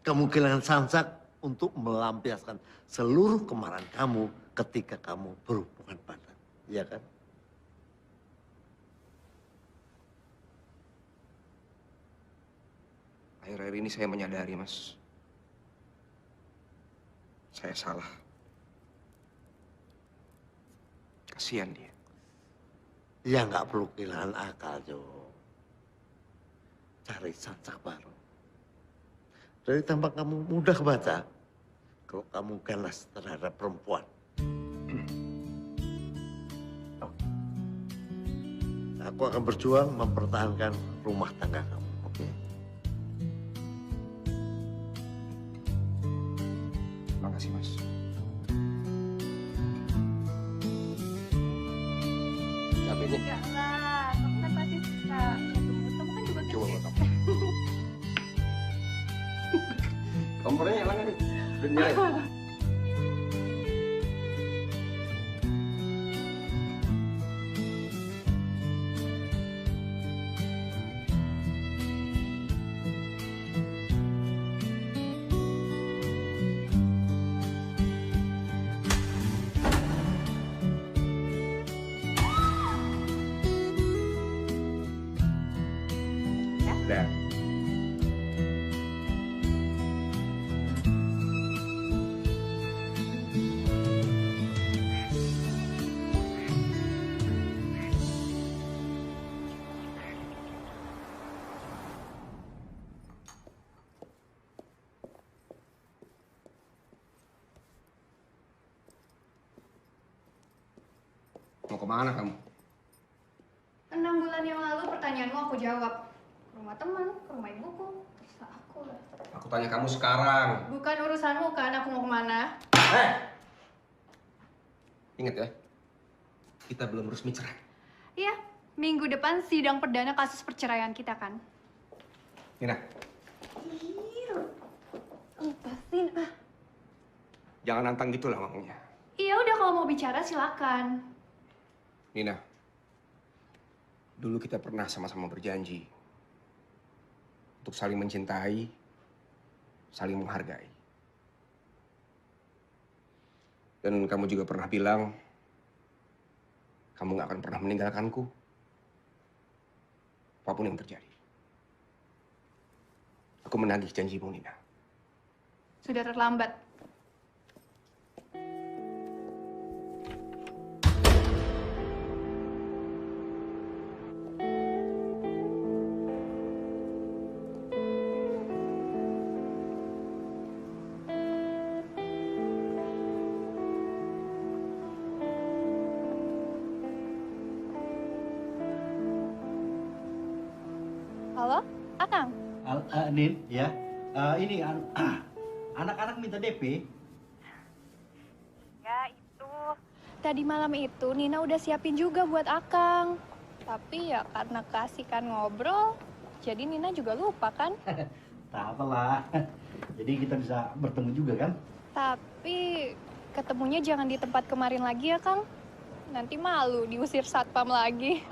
Kamu kehilangan sansak untuk melampiaskan seluruh kemarahan kamu ketika kamu berhubungan badan. Iya kan? Akhir-akhir ini saya menyadari, Mas. Saya salah. Kasihan dia. Ya nggak perlu kehilangan akal, Jo. Cari sansak baru. Dari tampak kamu mudah baca, kalau kamu ganas terhadap perempuan. Aku akan berjuang mempertahankan rumah tangga kamu, oke? Makasih, Mas. Cabenya. Enggak lah, kamu kan pasti suka. Kamu kan juga Coba kecil. kamu. Kompornya nyala nggak nih? Udah nyala. Udah. Mau kemana kamu? 6 bulan yang lalu pertanyaanmu aku jawab. Ke rumah teman, ke rumah ibuku. Terserah aku lah. Aku tanya kamu sekarang. Bukan urusanmu kan aku mau kemana. Ingat ya, kita belum resmi cerai. Iya, minggu depan sidang perdana kasus perceraian kita kan. Nina, Lepasin ah. jangan nantang gitulah ngomongnya. Iya udah kalau mau bicara silakan. Nina, dulu kita pernah sama-sama berjanji untuk saling mencintai, saling menghargai. Dan kamu juga pernah bilang, kamu gak akan pernah meninggalkanku, apapun yang terjadi. Aku menagih janjimu, Nina. Sudah terlambat. Halo, Akang? Nin, ya. Ini anak-anak minta DP. Ya, itu. Tadi malam itu Nina udah siapin juga buat Akang. Tapi ya karena keasikan ngobrol, jadi Nina juga lupa kan? Tak apalah. Jadi kita bisa bertemu juga kan? Tapi ketemunya jangan di tempat kemarin lagi ya, Kang. Nanti malu diusir satpam lagi.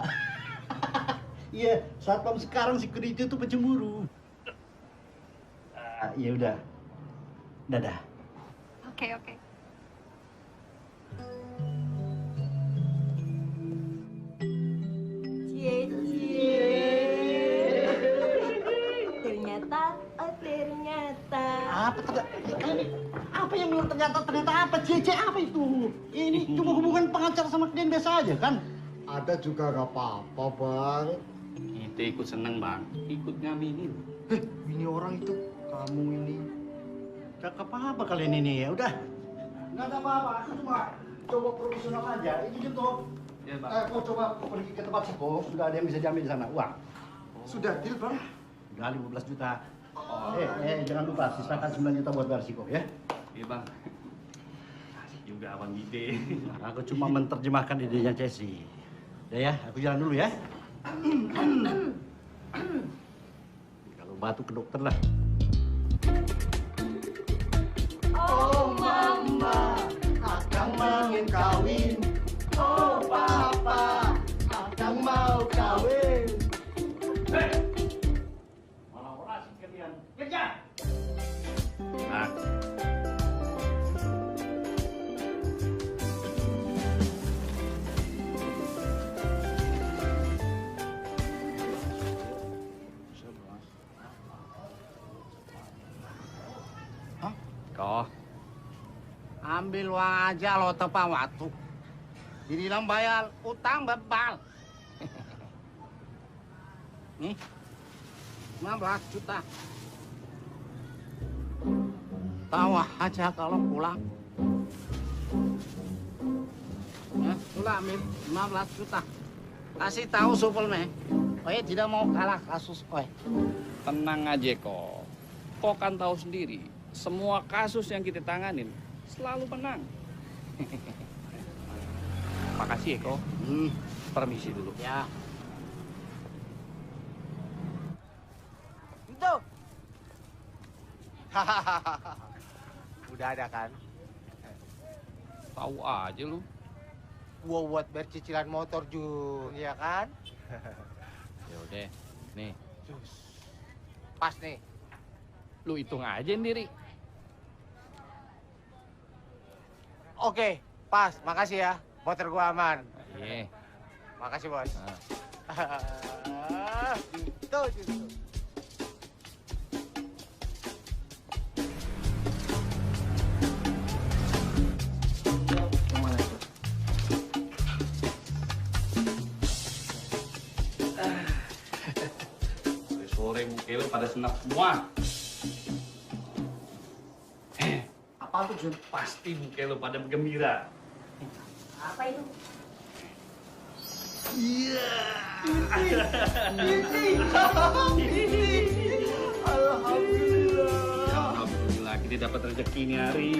Iya, satpam sekarang security itu pencemburu. Ya udah. Dadah. Oke, oke. Ternyata. Apa tidak? Apa yang bilang ternyata apa? Cece apa itu? Ini cuma hubungan pengacara sama klien biasa aja kan? Ada juga gak apa-apa, Bang. Kita ikut seneng, Bang. Ikut ngaminin. Ini orang itu, kamu ini. Cakep apa kalian ini ya? Udah. Nggak ada apa-apa. Aku cuma coba profesional aja. Itu gitu. Ya, Bang. Kau coba pergi ke tempat Siko. Sudah ada yang bisa jamin di sana. Uang. Sudah deal, Bang? Udah 15 juta. Jangan lupa. Sisakan 9 juta buat bayar Siko ya. Iya, Bang. Asik juga Abang ide. Aku cuma menerjemahkan idenya Cesi. Udah ya, aku jalan dulu ya. Kalau batuk ke dokter lah. Oh mama, akang ingin kawin. Oh papa, akang mau kawin. Malah orasi kalian. Kerja. Nah. Kok? Ambil uang aja lo tepat waktu. Dibilang bayar utang bebal. Nih, 15 juta. Tahu aja kalau pulang. Ya, pulang ambil 15 juta. Kasih tahu supelme. Oye tidak mau kalah kasus, oye. Tenang aja kok. Kok kan tahu sendiri, semua kasus yang kita tanganin selalu menang. Makasih ya kok. Permisi dulu. Ya. Itu. Udah ada kan? Tahu aja lu. Gua buat bayar cicilan motor Jun, ya kan? Ya udah, nih. Pas nih. Lu hitung aja sendiri. Oke, pas. Makasih ya. Motor gua aman. Iya. Makasih, Bos. Gitu. Sore muka lu pada senap semua. Apa tuh, Jun? Pasti muka lu pada gembira. Apa itu? Iya. Alhamdulillah. Alhamdulillah kita dapat rezeki ini hari.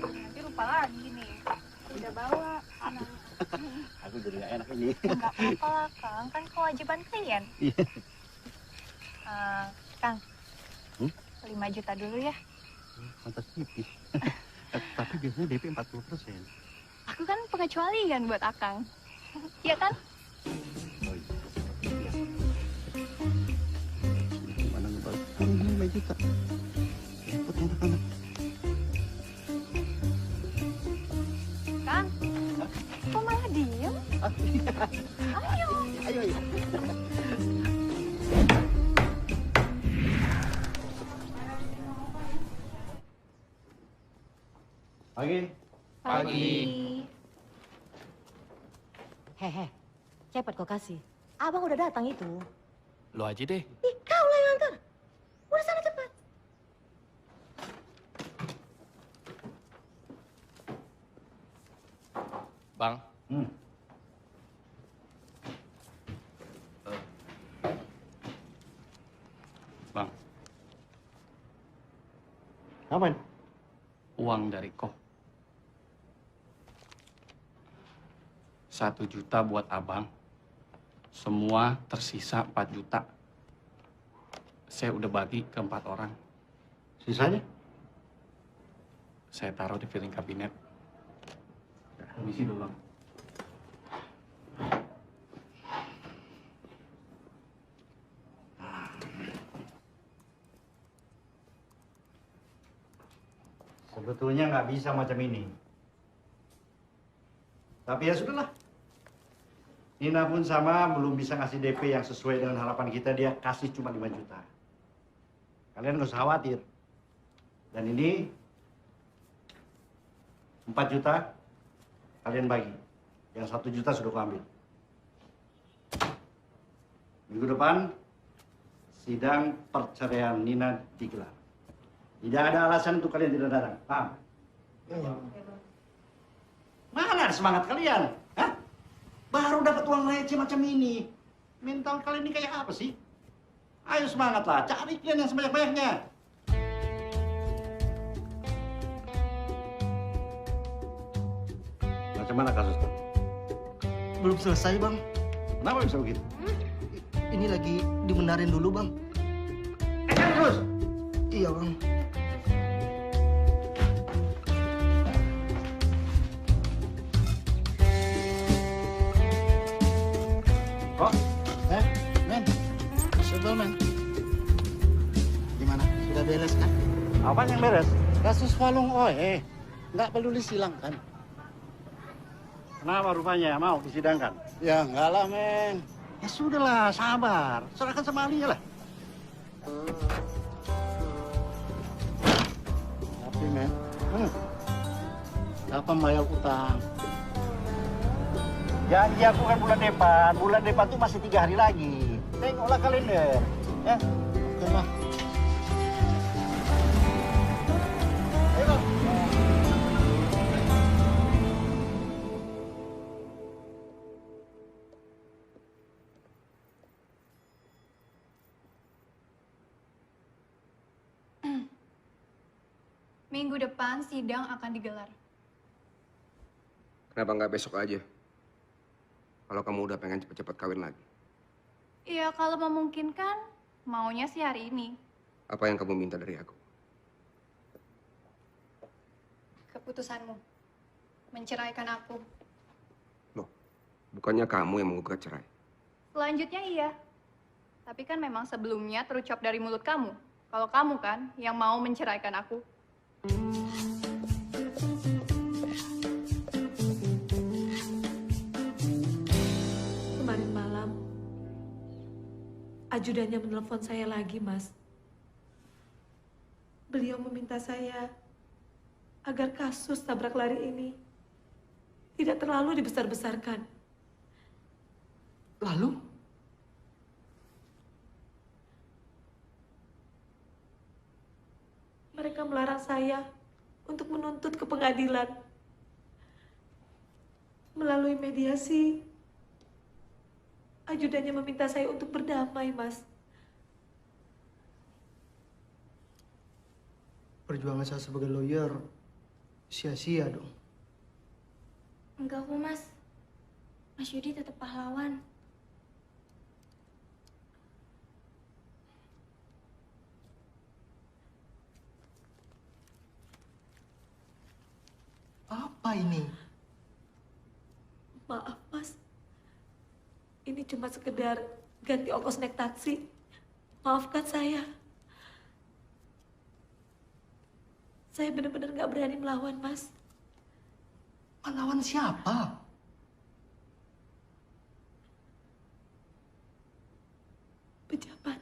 Nanti lupa lagi nih. Udah bawa. Aku jadi gak enak ini. Enggak apa-apa lah, Kang. Kan kewajiban klien. Iya. Kang, 5 juta dulu ya. Mantas tipis. Tapi biasanya DP 40%. Aku kan pengecualian buat Akang. Iya kan? Oh iya. Gimana ngebalik? 5 juta. Repot anak-anak. Kang, kok malah diem? Ayo. Ayo. Pagi. Pagi. Hehe, cepat kau kasih. Abang udah datang itu. Lu aja deh. Ih, kau lah yang antar. Udah sana cepat. Bang. Bang, Aman. uang dari Koh. 1 juta buat abang. Semua tersisa 4 juta. Saya udah bagi ke 4 orang. Sisanya? Saya taruh di piring kabinet. Permisi dulu, Bang. Sebetulnya nggak bisa macam ini. Tapi ya sudahlah. Nina pun sama, belum bisa ngasih DP yang sesuai dengan harapan kita. Dia kasih cuma 5 juta. Kalian nggak usah khawatir. Dan ini 4 juta kalian bagi. Yang 1 juta sudah kuambil. Minggu depan sidang perceraian Nina digelar. Tidak ada alasan untuk kalian tidak datang. Paham? Mana ada semangat kalian? Hah? Baru dapat uang receh macam ini. Mental kalian ini kayak apa sih? Ayo semangatlah, cari kalian yang sebanyak-banyaknya. Macam mana kasusnya? Belum selesai, Bang. Kenapa bisa begitu? Ini lagi dibenarin dulu, Bang. Terus? Iya, Bang. Oh, men, sebel men. Gimana? Sudah beres kan? Apa yang beres? Kasus Walung Oe. Nggak peduli silang kan? Kenapa rupanya mau disidangkan? Ya enggak lah, men. Ya sudahlah, sabar. Serahkan sama ahlinya lah. Tapi, men, kapan bayar utang? Janji aku kan bulan depan. Bulan depan tuh masih 3 hari lagi. Tengoklah kalender. Ya. Oke, Bang. Ayo. Minggu depan sidang akan digelar. Kenapa nggak besok aja? Kalau kamu udah pengen cepet-cepet kawin lagi. Iya, kalau memungkinkan, maunya sih hari ini. Apa yang kamu minta dari aku? Keputusanmu. Menceraikan aku. Bukannya kamu yang menggugat cerai. Selanjutnya iya. Tapi kan memang sebelumnya terucap dari mulut kamu. Kalau kamu kan yang mau menceraikan aku. Kemarin malam, ajudannya menelpon saya lagi, Mas. Beliau meminta saya agar kasus tabrak lari ini tidak terlalu dibesar-besarkan. Lalu? Mereka melarang saya untuk menuntut ke pengadilan. Melalui mediasi, ajudannya meminta saya untuk berdamai, Mas. Perjuangan saya sebagai lawyer sia-sia dong. Enggak kok, Mas. Mas Yudi tetap pahlawan. Apa ini? Maaf, Mas. Ini cuma sekedar ganti ongkos naik taksi. Maafkan saya. Saya benar-benar nggak berani melawan, Mas. Melawan siapa? Pejabat.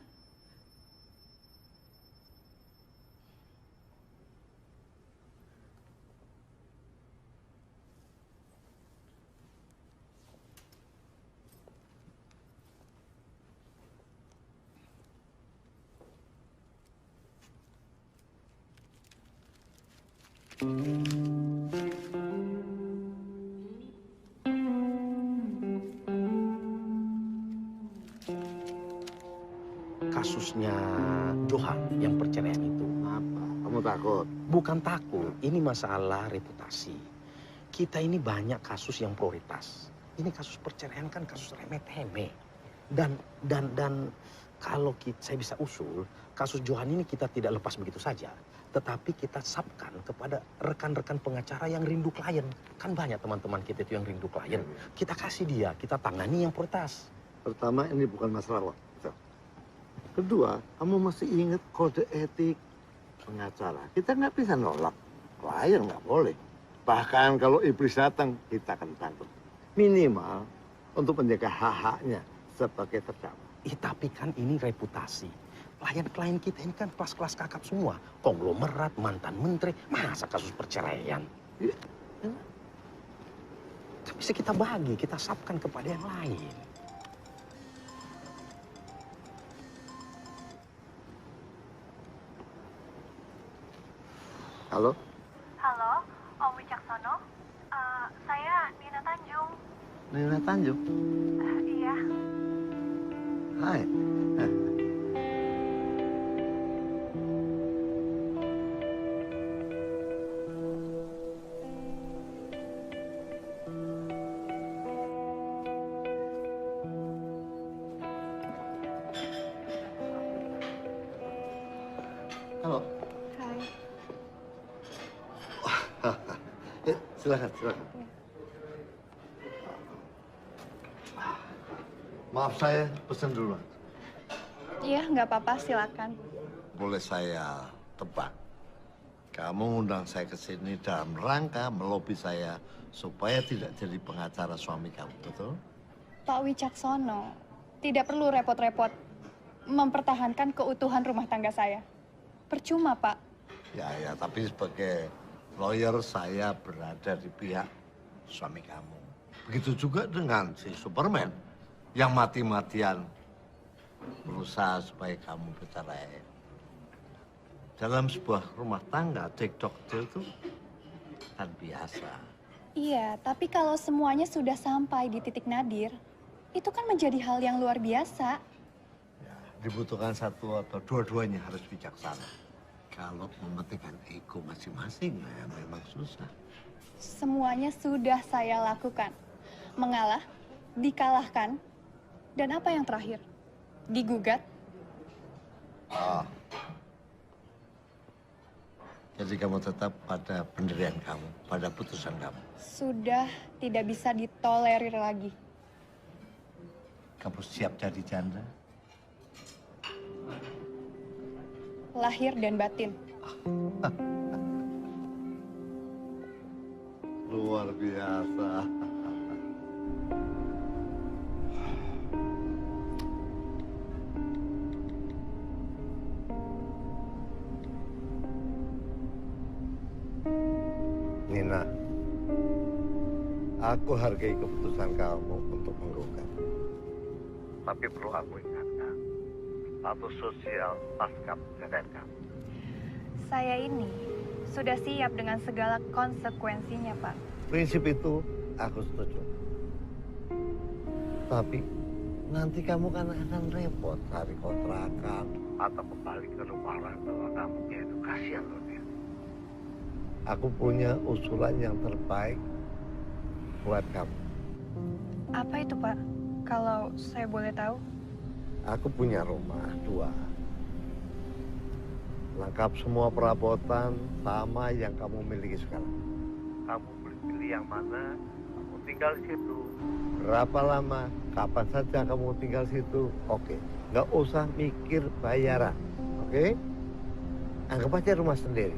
kasusnya Johan yang perceraian itu. Apa? Kamu takut? Bukan takut, ini masalah reputasi. Kita ini banyak kasus yang prioritas. Ini kasus perceraian kan kasus remeh-temeh. Dan kalau saya bisa usul, kasus Johan ini kita tidak lepas begitu saja. Tetapi kita sapkan kepada rekan-rekan pengacara yang rindu klien. Kan banyak teman-teman kita itu yang rindu klien. Kita kasih dia, kita tangani yang prioritas. Pertama, ini bukan masalah waktu. Kedua, kamu masih ingat kode etik pengacara. Kita nggak bisa nolak. Klien nggak boleh. Bahkan kalau iblis datang, kita akan bantu. Minimal untuk menjaga hak-haknya sebagai terdakwa. Tapi kan ini reputasi. Klien-klien kita ini kan kelas-kelas kakap semua. Konglomerat, mantan menteri. Masa kasus perceraian? Bisa kita bagi, kita sapkan kepada yang lain. Halo? Halo, Om Wicaksono. Saya Nina Tanjung. Nina Tanjung? Iya. Hai. Halo. Hai. Silakan. Maaf saya pesan dulu. Iya, nggak apa-apa, silakan. Boleh saya tebak? Kamu undang saya ke sini dalam rangka melobi saya supaya tidak jadi pengacara suami kamu, betul? Pak Wicaksono, tidak perlu repot-repot mempertahankan keutuhan rumah tangga saya. Percuma, Pak. Ya, tapi sebagai lawyer saya berada di pihak suami kamu. Begitu juga dengan si Superman yang mati-matian berusaha supaya kamu bercerai. Dalam sebuah rumah tangga, cekcok itu kan biasa. Iya, tapi kalau semuanya sudah sampai di titik nadir, itu kan menjadi hal yang luar biasa. Dibutuhkan satu atau dua-duanya harus bijaksana. Kalau mementingkan ego masing-masing, ya memang susah. Semuanya sudah saya lakukan. Mengalah, dikalahkan, dan apa yang terakhir? Digugat. Jadi kamu tetap pada pendirian kamu, pada putusan kamu. Sudah tidak bisa ditolerir lagi. Kamu siap jadi janda? Lahir dan batin. Luar biasa. Nina, aku hargai keputusan kamu untuk menggugat. Tapi perlu aku ingatkan, status sosial pasca perceraian kamu. Saya ini sudah siap dengan segala konsekuensinya, Pak. Prinsip itu aku setuju. Tapi nanti kamu kan akan repot cari kontrakan atau kembali ke rumah orang tua kamu, yaitu kasihan loh dia. Aku punya usulan yang terbaik buat kamu. Apa itu, Pak? Kalau saya boleh tahu. Aku punya rumah 2. Lengkap semua perabotan sama yang kamu miliki sekarang. Kamu boleh pilih yang mana, kamu tinggal di situ. Berapa lama, kapan saja kamu tinggal di situ, oke. Nggak usah mikir bayaran, oke? Anggap aja rumah sendiri.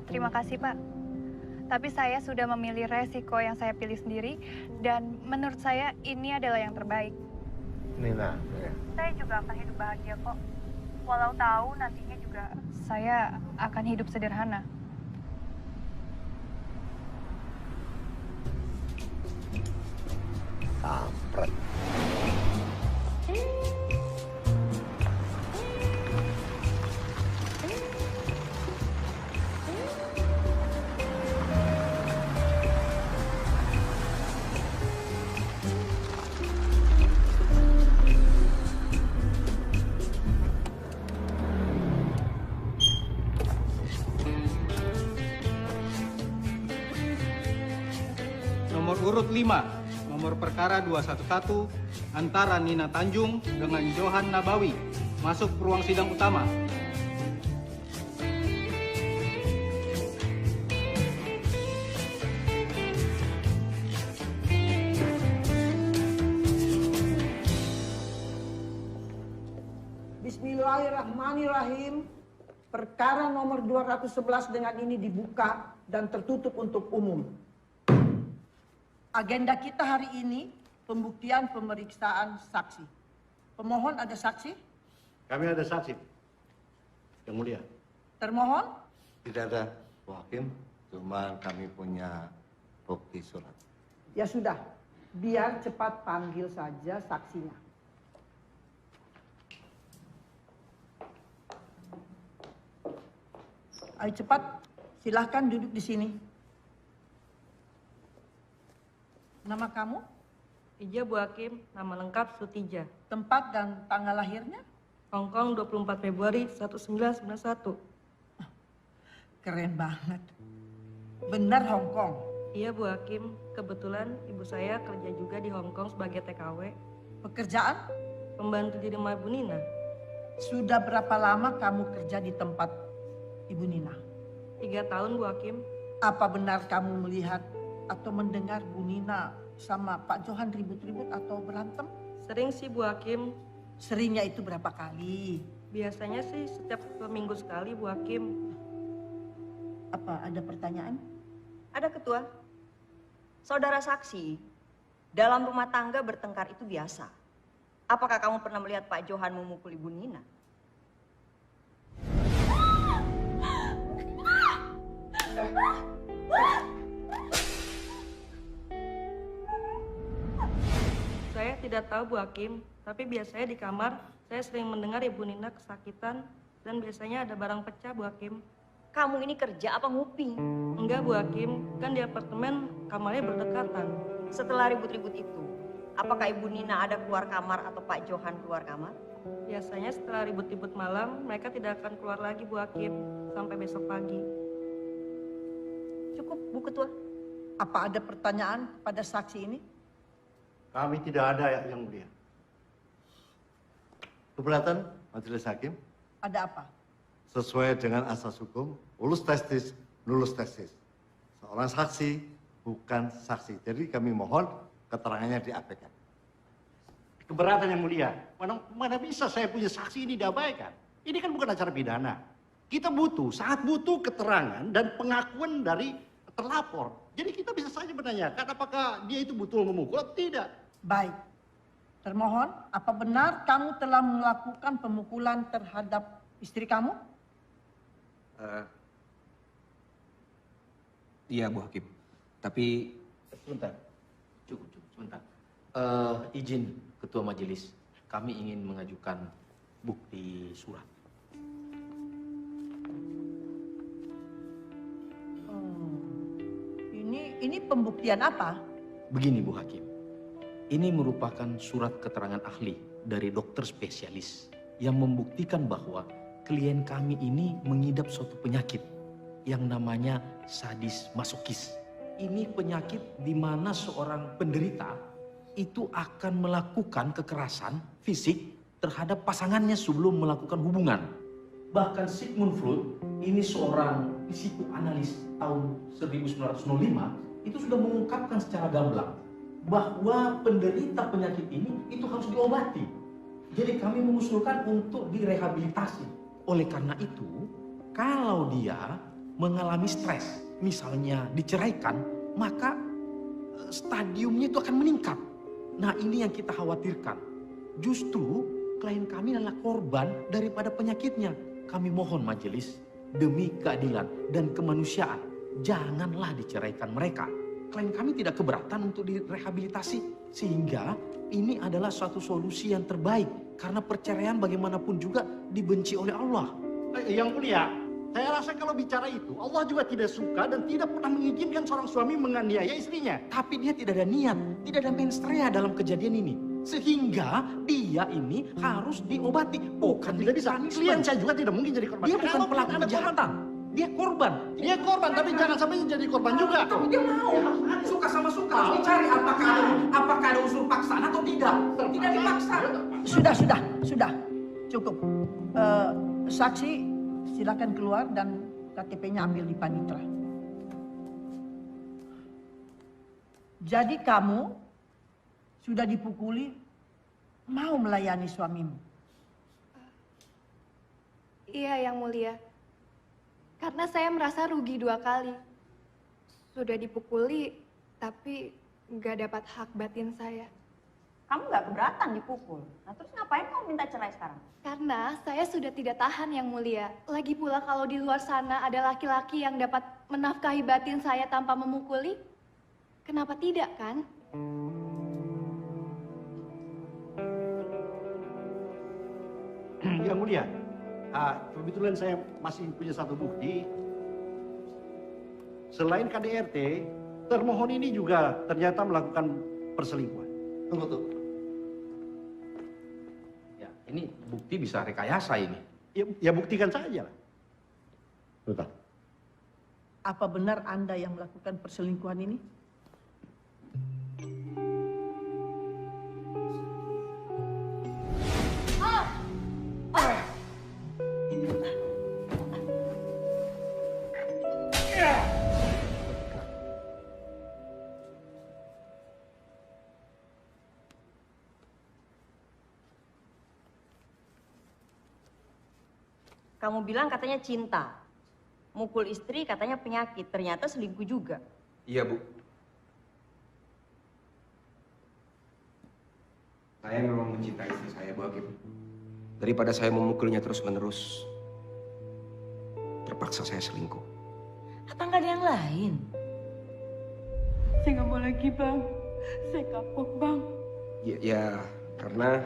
Terima kasih, Pak. Tapi saya sudah memilih resiko yang saya pilih sendiri, dan menurut saya ini adalah yang terbaik. Nina, Saya juga akan hidup bahagia kok. Walau tahu nantinya juga saya akan hidup sederhana. Kampret. Nomor urut 5, nomor perkara 211 antara Nina Tanjung dengan Johan Nabawi. Masuk ke ruang sidang utama. Bismillahirrahmanirrahim. Perkara nomor 211 dengan ini dibuka dan tertutup untuk umum. Agenda kita hari ini pembuktian pemeriksaan saksi. Pemohon ada saksi? Kami ada saksi, Yang Mulia. Termohon? Tidak ada, Bu Hakim. Cuma kami punya bukti surat. Ya sudah, biar cepat panggil saja saksinya. Ayo cepat, silahkan duduk di sini. Nama kamu? Ija Bu Hakim, nama lengkap Sutija. Tempat dan tanggal lahirnya? Hong Kong 24 Februari 1991. Keren banget. Benar Hong Kong? Iya Bu Hakim, kebetulan ibu saya kerja juga di Hong Kong sebagai TKW. Pekerjaan? Pembantu di rumah Ibu Nina. Sudah berapa lama kamu kerja di tempat Ibu Nina? 3 tahun Bu Hakim. Apa benar kamu melihat atau mendengar Bu Nina sama Pak Johan ribut-ribut atau berantem? Sering sih Bu Hakim. Seringnya itu berapa kali? Biasanya sih setiap 2 minggu sekali Bu Hakim. Apa ada pertanyaan? Ada Ketua. Saudara saksi, dalam rumah tangga bertengkar itu biasa. Apakah kamu pernah melihat Pak Johan memukul Ibu Nina? Saya tidak tahu Bu Hakim, tapi biasanya di kamar saya sering mendengar Ibu Nina kesakitan dan biasanya ada barang pecah Bu Hakim. Kamu ini kerja apa nguping? Enggak Bu Hakim, kan di apartemen kamarnya berdekatan. Setelah ribut-ribut itu, apakah Ibu Nina ada keluar kamar atau Pak Johan keluar kamar? Biasanya setelah ribut-ribut malam, mereka tidak akan keluar lagi Bu Hakim sampai besok pagi. Cukup Bu Ketua. Apa ada pertanyaan pada saksi ini? Kami tidak ada, Yang Mulia. Keberatan Majelis Hakim? Ada apa? Sesuai dengan asas hukum, ulus testis, nulus testis. Seorang saksi bukan saksi. Jadi kami mohon keterangannya diabaikan. Keberatan Yang Mulia. Mana bisa saya punya saksi ini diabaikan? Ini kan bukan acara pidana. Kita sangat butuh keterangan dan pengakuan dari terlapor. Jadi kita bisa saja menanyakan apakah dia itu betul memukul atau tidak. Baik. Termohon, apa benar kamu telah melakukan pemukulan terhadap istri kamu? Iya Bu Hakim. Tapi sebentar. Cukup, sebentar. Izin Ketua Majelis, kami ingin mengajukan bukti surat. Ini pembuktian apa? Begini Bu Hakim, ini merupakan surat keterangan ahli dari dokter spesialis yang membuktikan bahwa klien kami ini mengidap suatu penyakit yang namanya sadis masokis. Ini penyakit di mana seorang penderita itu akan melakukan kekerasan fisik terhadap pasangannya sebelum melakukan hubungan. Bahkan Sigmund Freud, ini seorang psikoanalis tahun 1905, itu sudah mengungkapkan secara gamblang bahwa penderita penyakit ini itu harus diobati. Jadi kami mengusulkan untuk direhabilitasi. Oleh karena itu, kalau dia mengalami stres, misalnya diceraikan, maka stadiumnya itu akan meningkat. Nah ini yang kita khawatirkan. Justru klien kami adalah korban daripada penyakitnya. Kami mohon majelis, demi keadilan dan kemanusiaan, janganlah diceraikan mereka. Klien kami tidak keberatan untuk direhabilitasi. Sehingga ini adalah suatu solusi yang terbaik. Karena perceraian bagaimanapun juga dibenci oleh Allah. Yang Mulia, saya rasa kalau bicara itu, Allah juga tidak suka dan tidak pernah mengizinkan seorang suami menganiaya istrinya. Tapi dia tidak ada niat, tidak ada menstrea dalam kejadian ini. Sehingga dia ini harus diobati. Bukan tidak bisa. Klien saya juga tidak mungkin jadi korban. Dia bukan pelaku kejahatan. Dia korban, tapi jangan sampai jadi korban juga. Tapi dia mau. Suka sama suka. Harus dicari apakah ada unsur paksaan atau tidak. Tidak dipaksa. Sudah. Cukup. Saksi silakan keluar dan KTP-nya ambil di Panitra. Jadi kamu sudah dipukuli, mau melayani suamimu? Iya, Yang Mulia. Karena saya merasa rugi 2 kali. Sudah dipukuli, tapi nggak dapat hak batin saya. Kamu nggak keberatan dipukul. Nah terus ngapain kamu minta cerai sekarang? Karena saya sudah tidak tahan, Yang Mulia. Lagi pula kalau di luar sana ada laki-laki yang dapat menafkahi batin saya tanpa memukuli, kenapa tidak, kan? Yang Mulia, kebetulan saya masih punya satu bukti. Selain KDRT, termohon ini juga ternyata melakukan perselingkuhan. Tunggu. Ya, ini bukti bisa rekayasa ini. Ya buktikan saja lah. Betul. Apa benar Anda yang melakukan perselingkuhan ini? Kamu bilang katanya cinta. Mukul istri katanya penyakit. Ternyata selingkuh juga. Iya, Bu. Saya memang mencintai istri saya, Bu Hakim. Daripada saya memukulnya terus-menerus, terpaksa saya selingkuh. Apa nggak ada yang lain? Saya nggak mau lagi, Bang. Saya kapok, Bang. Ya, karena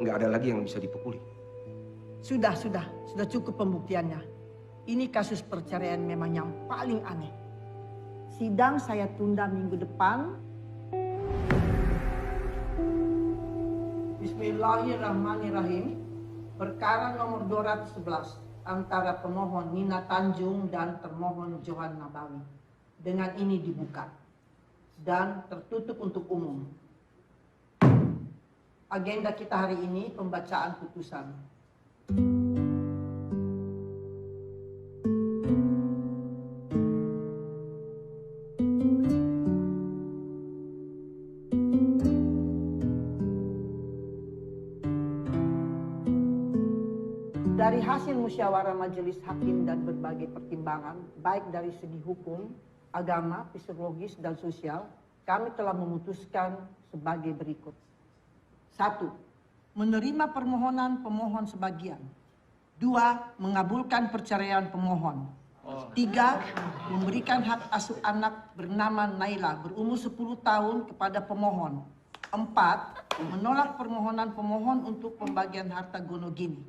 nggak ada lagi yang bisa dipukuli. Sudah cukup pembuktiannya. Ini kasus perceraian memang yang paling aneh. Sidang saya tunda minggu depan. Bismillahirrahmanirrahim. Perkara nomor 211 antara pemohon Nina Tanjung dan termohon Johan Nabawi. Dengan ini dibuka dan tertutup untuk umum. Agenda kita hari ini pembacaan putusan. Dari hasil musyawarah majelis hakim dan berbagai pertimbangan, baik dari segi hukum, agama, psikologis, dan sosial, kami telah memutuskan sebagai berikut. 1. Menerima permohonan pemohon sebagian. 2. Mengabulkan perceraian pemohon. 3. Memberikan hak asuh anak bernama Naila berumur 10 tahun kepada pemohon. 4. Menolak permohonan pemohon untuk pembagian harta gonogini.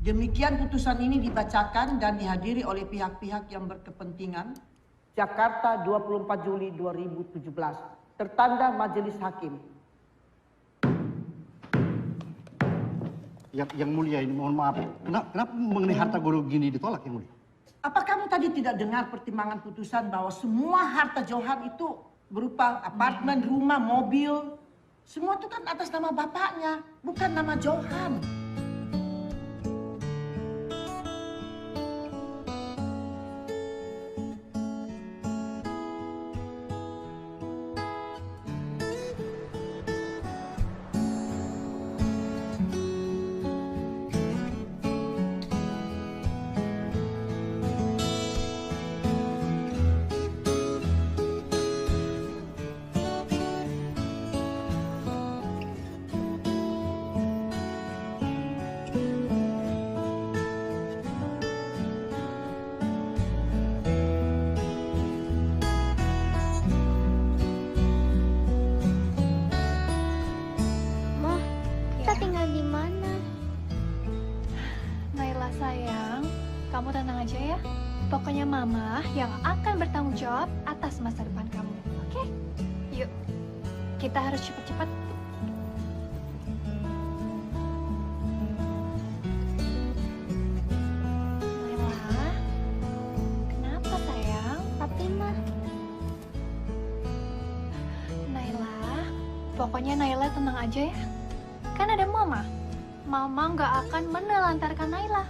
Demikian putusan ini dibacakan dan dihadiri oleh pihak-pihak yang berkepentingan. Jakarta 24 Juli 2017. Tertanda Majelis Hakim. Yang Mulia ini mohon maaf. Kenapa mengenai harta gonogini ditolak, Yang Mulia? Apa kamu tadi tidak dengar pertimbangan putusan bahwa semua harta Johan itu berupa apartemen, rumah, mobil. Semua itu kan atas nama bapaknya, bukan nama Johan. aja ya. Pokoknya Mama yang akan bertanggung jawab atas masa depan kamu. Oke? Yuk, kita harus cepat-cepat. Pokoknya Naila tenang aja ya. Kan ada Mama. Mama nggak akan menelantarkan Naila.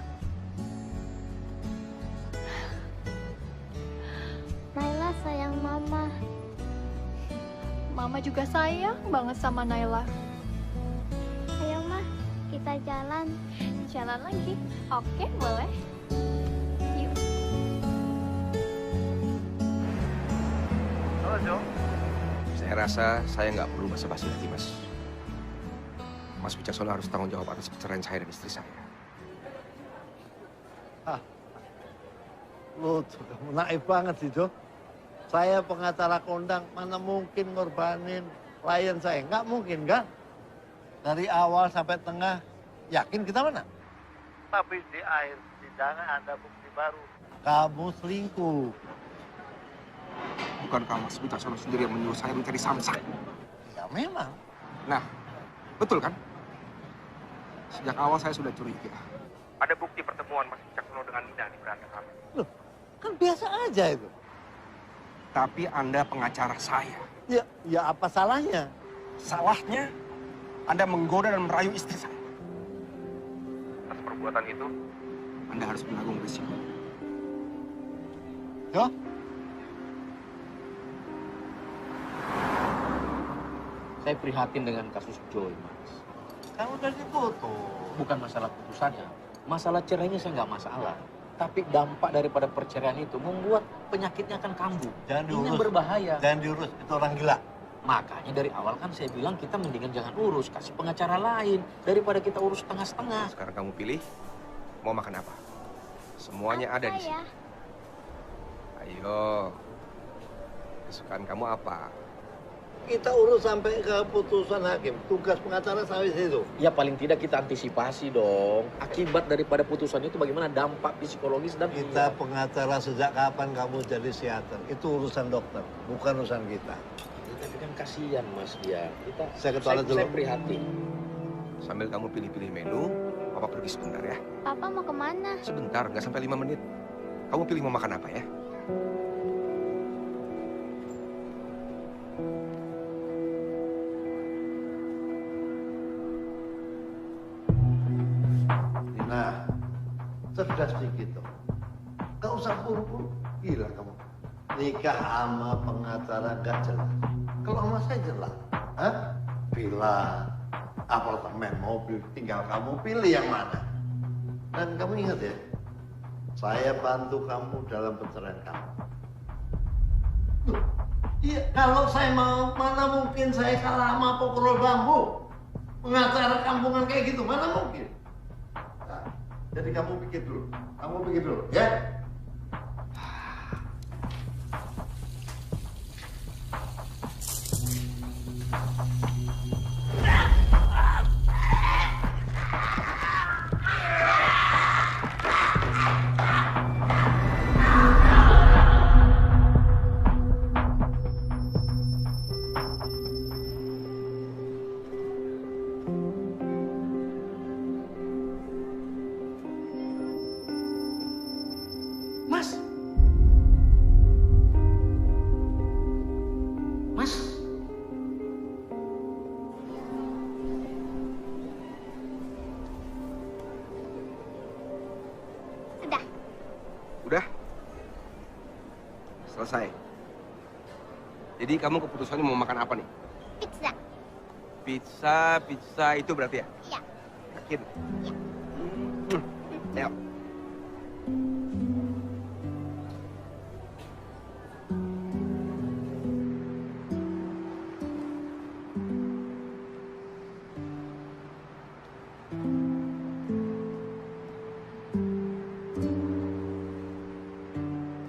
Naila sayang Mama. Mama juga sayang banget sama Naila. Ayo Ma, kita jalan. Jalan lagi? Oke, boleh. Yuk. Halo, Jo. Saya rasa saya nggak perlu basa-basi lagi, Mas. Mas Wicaksono harus tanggung jawab atas perceraian saya dan istri saya. Lu tuh naif banget sih, Jo. Saya pengacara kondang, mana mungkin ngorbanin klien saya? Nggak mungkin, kan? Dari awal sampai tengah, yakin kita menang. Tapi di akhir persidangan ada bukti baru. Kamu selingkuh. Bukankah Mas Wicaksono sendiri yang menyuruh saya mencari samsak? Ya memang. Nah, betul kan? Sejak awal saya sudah curiga. Ada bukti pertemuan Mas Wicaksono dengan Nina di beranda kami. Loh, kan biasa aja itu. Tapi Anda pengacara saya. Ya apa salahnya? Salahnya, Anda menggoda dan merayu istri saya. Atas perbuatan itu, Anda harus menanggung risiko. Jo? Saya prihatin dengan kasus Joy, Mas. Kan udah diputus. Bukan masalah putusannya. Masalah cerainya saya nggak masalah. Tapi dampak daripada perceraian itu membuat penyakitnya akan kambuh. Jangan diurus. Ini yang berbahaya. Jangan diurus, itu orang gila. Makanya dari awal kan saya bilang kita mendingan jangan urus, kasih pengacara lain. Daripada kita urus setengah-setengah. Sekarang kamu pilih, mau makan apa? Semuanya ada di sini. Ayo, kesukaan kamu apa? Kita urus sampai keputusan hakim. Tugas pengacara sampai situ. Ya paling tidak kita antisipasi dong. Akibat daripada putusan itu bagaimana dampak psikologis dan... Kita pengacara sejak kapan kamu jadi psikiater? Itu urusan dokter, bukan urusan kita. Tapi kan kasihan Mas dia. Saya ke toilet dulu. Saya prihatin. Sambil kamu pilih-pilih menu, Papa pergi sebentar ya. Papa mau kemana? Sebentar, nggak sampai 5 menit. Kamu pilih mau makan apa ya? Nah, cerdas sedikit dong. Gak usah buru-buru. Gila kamu. Nikah sama pengacara gak jelas. Kalau sama saya jelas. Hah? Villa, apartemen, mobil. Tinggal kamu pilih yang mana. Dan kamu ingat ya, saya bantu kamu dalam perceraian kamu. Iya, kalau saya mau, mana mungkin saya kalah sama Pokrol Bambu. Pengacara kampungan kayak gitu, mana mungkin. Jadi kamu pikir dulu, ya? Selesai. Jadi kamu keputusannya mau makan apa nih? Pizza. Pizza itu berarti ya? Iya. Yakin? Iya. Ayo.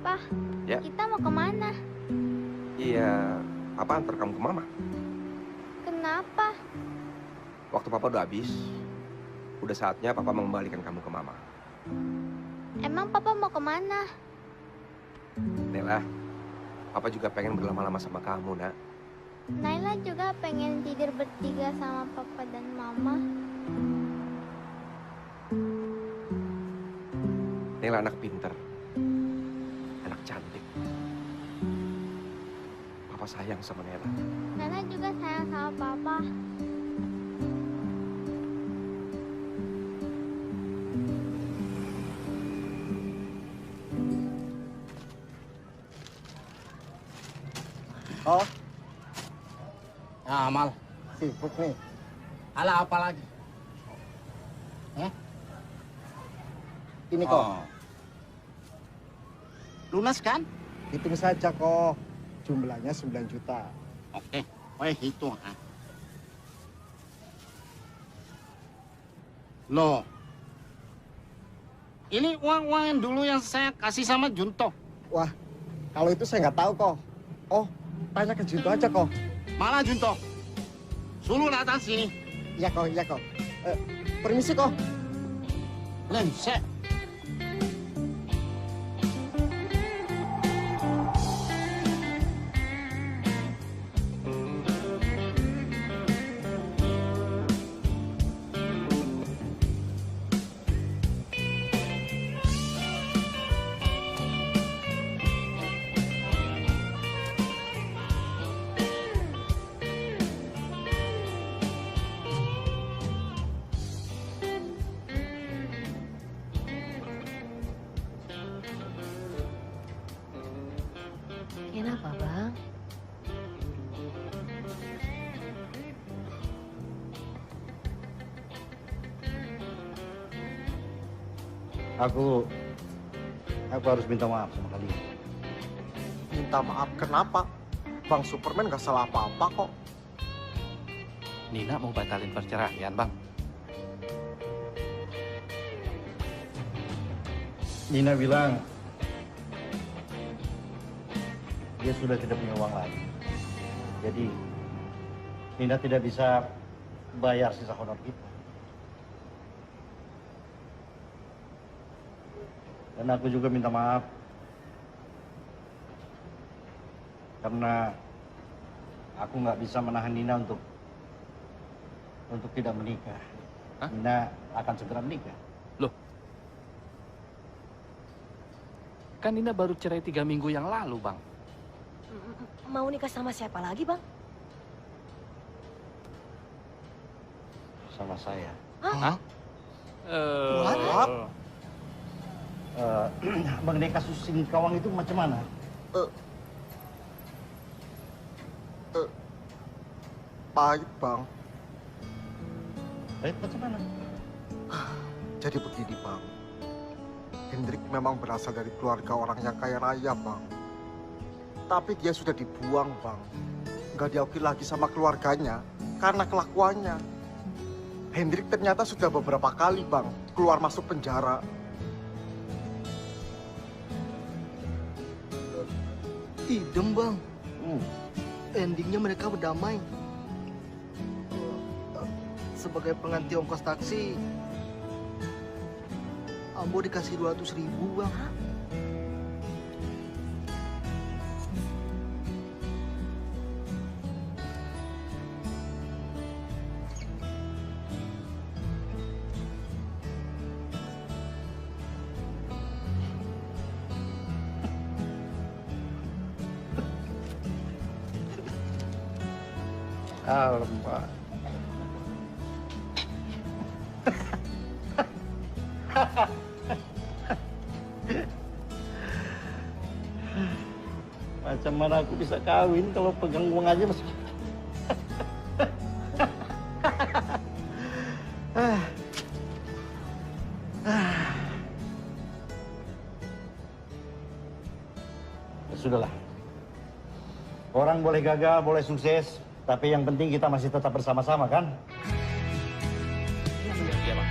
Pak, Ya. kita mau kemana? Iya, Papa antar kamu ke Mama. Kenapa? Waktu Papa udah habis, udah saatnya Papa mengembalikan kamu ke Mama. Emang Papa mau kemana? Nela, Papa juga pengen berlama-lama sama kamu, nak. Naila juga pengen tidur bertiga sama Papa dan Mama. Nela anak pinter, anak cantik. Papa Papa sayang sama Nela. Nana juga sayang sama papa. Oh. Ya, Amal. Sibuk nih. Ala apa lagi? Ini kok. Oh. Lunas kan? Hitung saja kok. Jumlahnya 9 juta. Oke. Hitung. Loh. Ini uang-uang yang dulu yang saya kasih sama Junto. Wah, kalau itu saya nggak tahu kok. Oh, tanya ke Junto aja kok. Malah Junto. Suruh datang sini. Iya kok. Permisi kok. Lensek. Kenapa, Bang? Aku harus minta maaf sama kalian. Minta maaf kenapa? Bang Superman nggak salah apa-apa kok. Nina mau batalin perceraian, Bang. Nina bilang dia sudah tidak punya uang lagi. Jadi Nina tidak bisa bayar sisa honor kita. Dan aku juga minta maaf karena aku nggak bisa menahan Nina untuk tidak menikah. Hah? Nina akan segera menikah. Loh, kan Nina baru cerai 3 minggu yang lalu, Bang. Mau nikah sama siapa lagi, Bang? Sama saya. Hah? Mengenai kasus Singkawang itu macam mana? Pahit, Bang. Pahit macam mana? Jadi begini, Bang. Hendrik memang berasal dari keluarga orang yang kaya raya, Bang. Tapi dia sudah dibuang, Bang. Nggak diakui lagi sama keluarganya karena kelakuannya. Hendrik ternyata sudah beberapa kali, Bang, keluar masuk penjara. Idem, Bang. Endingnya mereka berdamai. Sebagai pengganti ongkos taksi, Ambo dikasih 200.000, Bang. Alamak. Macam mana aku bisa kawin kalau pegang uang aja masih. Ya sudahlah. Orang boleh gagal, boleh sukses, tapi yang penting kita masih tetap bersama-sama, kan? Iya, Bang.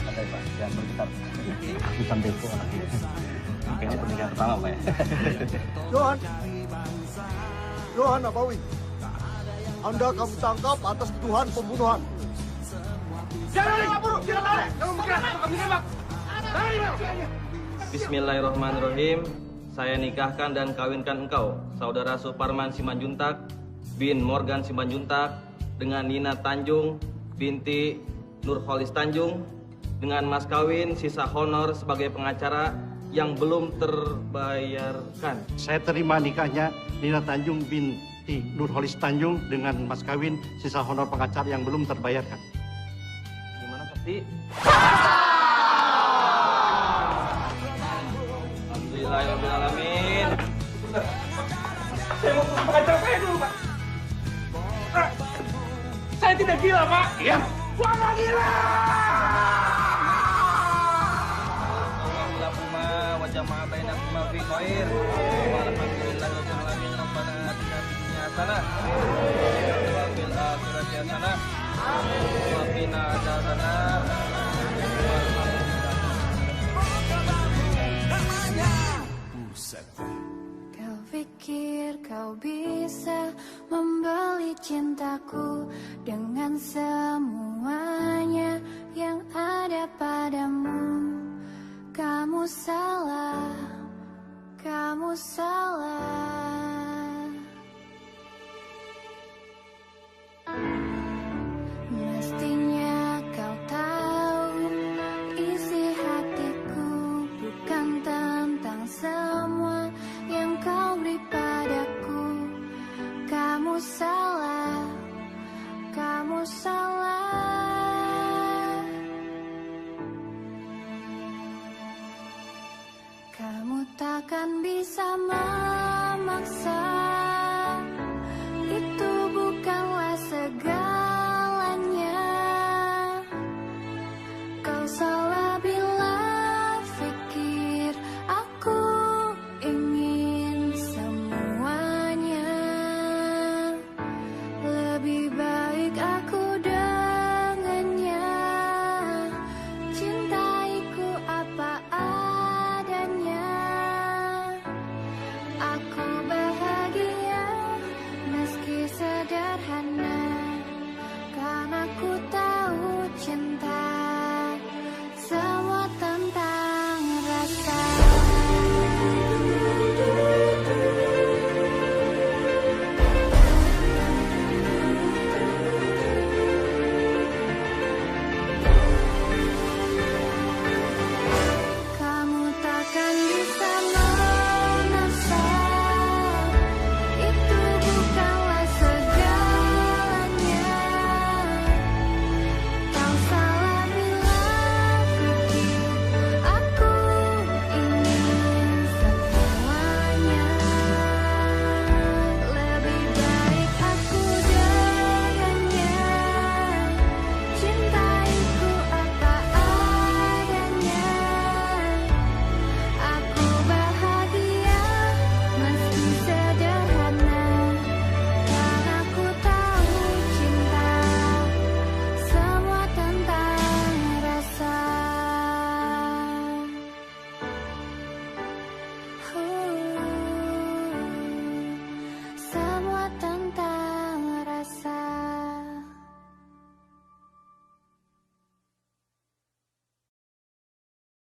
Santai, Pak. Jangan bergetar. Aku santai kok. Kayaknya pernikahan pertama, Pak, ya? Johan Nabawi, Anda kami tangkap atas tuduhan pembunuhan. Bismillahirrahmanirrahim. Saya nikahkan dan kawinkan engkau, Saudara Suparman Simanjuntak bin Morgan Simanjuntak, dengan Nina Tanjung binti Nurholis Tanjung dengan mas kawin sisa honor sebagai pengacara yang belum terbayarkan. Saya terima nikahnya Nina Tanjung binti Nurholis Tanjung dengan mas kawin sisa honor pengacara yang belum terbayarkan. Gimana pasti? Alhamdulillahirrahmanirrahim. Saya mau pengacara saya dulu, Pak. Saya tidak gila, Pak. Iya. Gua nggak gila. Wajah bainakuma fi khair. Walhamdulillahirabbil alamin. Rabbana atina fid dunya hasanah wa fil akhirati hasanah wa qina adzabannar. Kau pikir kau bisa membeli cintaku dengan semuanya yang ada padamu. Kamu salah, kamu salah. Mestinya kau tahu isi hatiku bukan tentang semua yang kau beri padaku. Kamu salah, kamu salah. Kamu takkan bisa memaksa